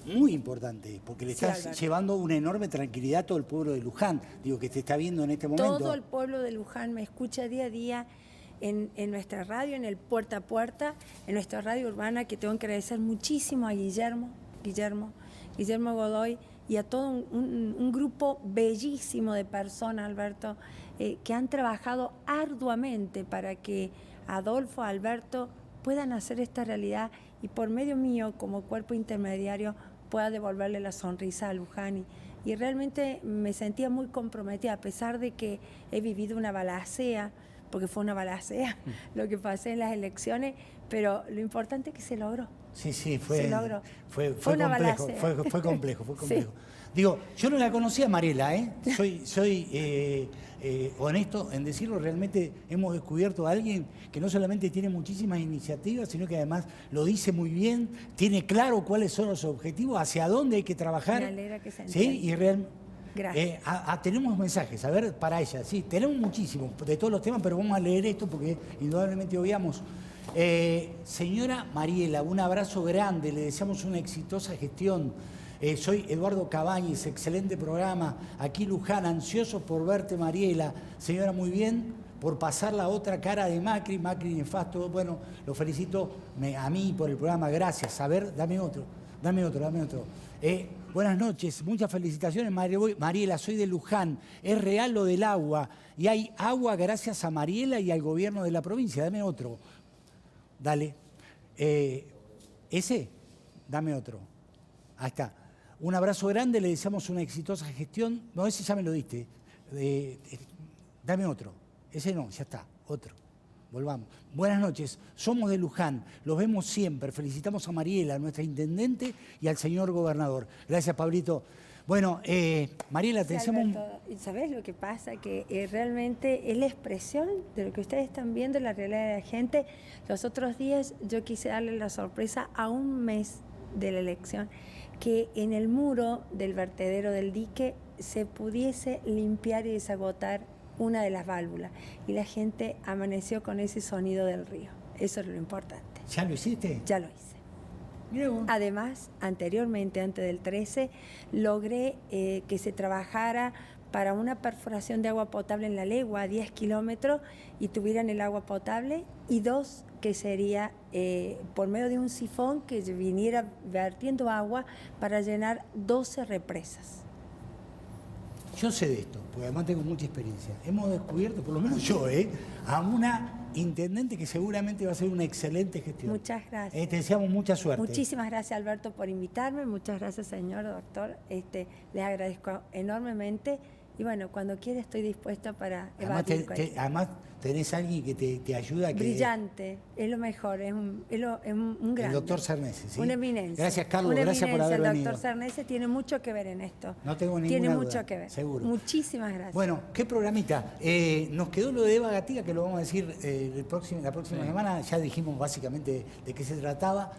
muy importante, porque le estás llevando una enorme tranquilidad a todo el pueblo de Luján. Digo, que te está viendo en este momento. Todo el pueblo de Luján me escucha día a día en nuestra radio, en el Puerta a Puerta, en nuestra radio urbana, que tengo que agradecer muchísimo a Guillermo Godoy y a todo un grupo bellísimo de personas, Alberto, que han trabajado arduamente para que Adolfo, Alberto puedan hacer esta realidad y por medio mío, como cuerpo intermediario, pueda devolverle la sonrisa a Luján. Y realmente me sentía muy comprometida, a pesar de que he vivido una balacea, porque fue una balacea lo que pasé en las elecciones, pero lo importante es que se logró. Sí, se logró. Fue una complejo, balacea. fue complejo. Sí. Digo, yo no la conocía a Mariela, soy honesto en decirlo, realmente hemos descubierto a alguien que no solamente tiene muchísimas iniciativas, sino que además lo dice muy bien, tiene claro cuáles son los objetivos, hacia dónde hay que trabajar. Me alegra que se ¿sí? Y gracias. Tenemos mensajes, a ver, para ella, sí, tenemos muchísimos de todos los temas, pero vamos a leer esto porque indudablemente obviamos. Señora Mariela, un abrazo grande, le deseamos una exitosa gestión. Soy Eduardo Cabañez, excelente programa, aquí Luján, ansioso por verte, Mariela. Señora, muy bien, por pasar la otra cara de Macri nefasto. Bueno, lo felicito a mí por el programa, gracias. A ver, dame otro. Buenas noches, muchas felicitaciones, Mariela, soy de Luján. Es real lo del agua y hay agua gracias a Mariela y al gobierno de la provincia. Dame otro. Dale. ¿Ese? Dame otro. Ahí está. Un abrazo grande, le deseamos una exitosa gestión. No, ese ya me lo diste. Dame otro. Ese no, ya está. Otro. Volvamos. Buenas noches, somos de Luján, los vemos siempre. Felicitamos a Mariela, nuestra intendente, y al señor gobernador. Gracias, Pablito. Bueno, Mariela, te deseamos... ¿Sabés lo que pasa? Que realmente es la expresión de lo que ustedes están viendo, la realidad de la gente. Los otros días yo quise darle la sorpresa a un mes de la elección, que en el muro del vertedero del dique se pudiese limpiar y desagotar una de las válvulas, y la gente amaneció con ese sonido del río. Eso es lo importante. ¿Ya lo hiciste? Ya lo hice. Además, anteriormente, antes del 13, logré que se trabajara para una perforación de agua potable en La Legua a 10 kilómetros y tuvieran el agua potable, y 2, que sería por medio de un sifón que viniera vertiendo agua para llenar 12 represas. Yo sé de esto, porque además tengo mucha experiencia. Hemos descubierto, por lo menos yo, a una intendente que seguramente va a hacer una excelente gestión. Muchas gracias. Te deseamos mucha suerte. Muchísimas gracias, Alberto, por invitarme. Muchas gracias, señor doctor. Les agradezco enormemente. Y bueno, cuando quiera estoy dispuesta para evadir. Además, tenés alguien que te ayuda. Brillante, es lo mejor, es un grande. El doctor Cernese, ¿sí? Una eminencia. Gracias, Carlos, gracias por haber venido. El doctor Cernese tiene mucho que ver en esto. No tengo ninguna Tiene duda, mucho que ver. Seguro. Muchísimas gracias. Bueno, qué programita. Nos quedó lo de Eva Gatiga, que lo vamos a decir la próxima semana. Ya dijimos básicamente de qué se trataba.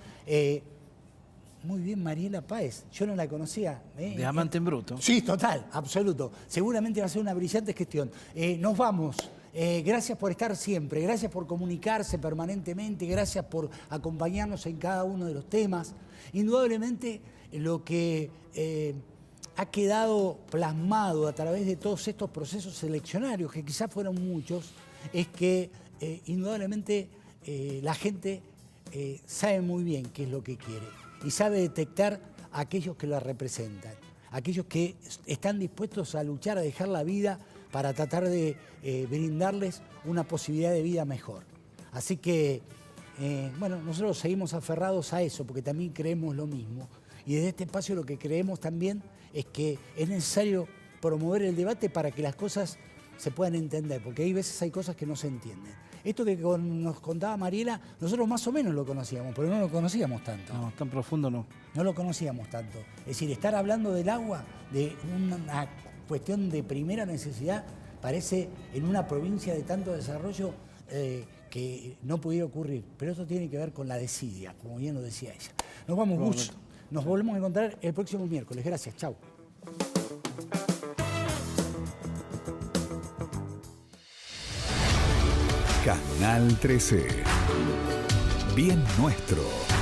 Muy bien, Mariela Páez. Yo no la conocía. Diamante en bruto. Sí, total, absoluto. Seguramente va a ser una brillante gestión. Nos vamos. Gracias por estar siempre, gracias por comunicarse permanentemente, gracias por acompañarnos en cada uno de los temas. Indudablemente lo que ha quedado plasmado a través de todos estos procesos seleccionarios, que quizás fueron muchos, es que indudablemente la gente sabe muy bien qué es lo que quiere y sabe detectar a aquellos que la representan, aquellos que están dispuestos a luchar, a dejar la vida para tratar de brindarles una posibilidad de vida mejor. Así que, bueno, nosotros seguimos aferrados a eso, porque también creemos lo mismo. Y desde este espacio lo que creemos también es que es necesario promover el debate para que las cosas se puedan entender, porque hay veces hay cosas que no se entienden. Esto que nos contaba Mariela, nosotros más o menos lo conocíamos, pero no lo conocíamos tanto. No, tan profundo no. No lo conocíamos tanto. Es decir, estar hablando del agua, de una cuestión de primera necesidad, parece en una provincia de tanto desarrollo que no pudiera ocurrir. Pero eso tiene que ver con la desidia, como bien lo decía ella. Nos vamos, Gus. Nos volvemos a encontrar el próximo miércoles. Gracias, chau. Canal 13. Bien nuestro.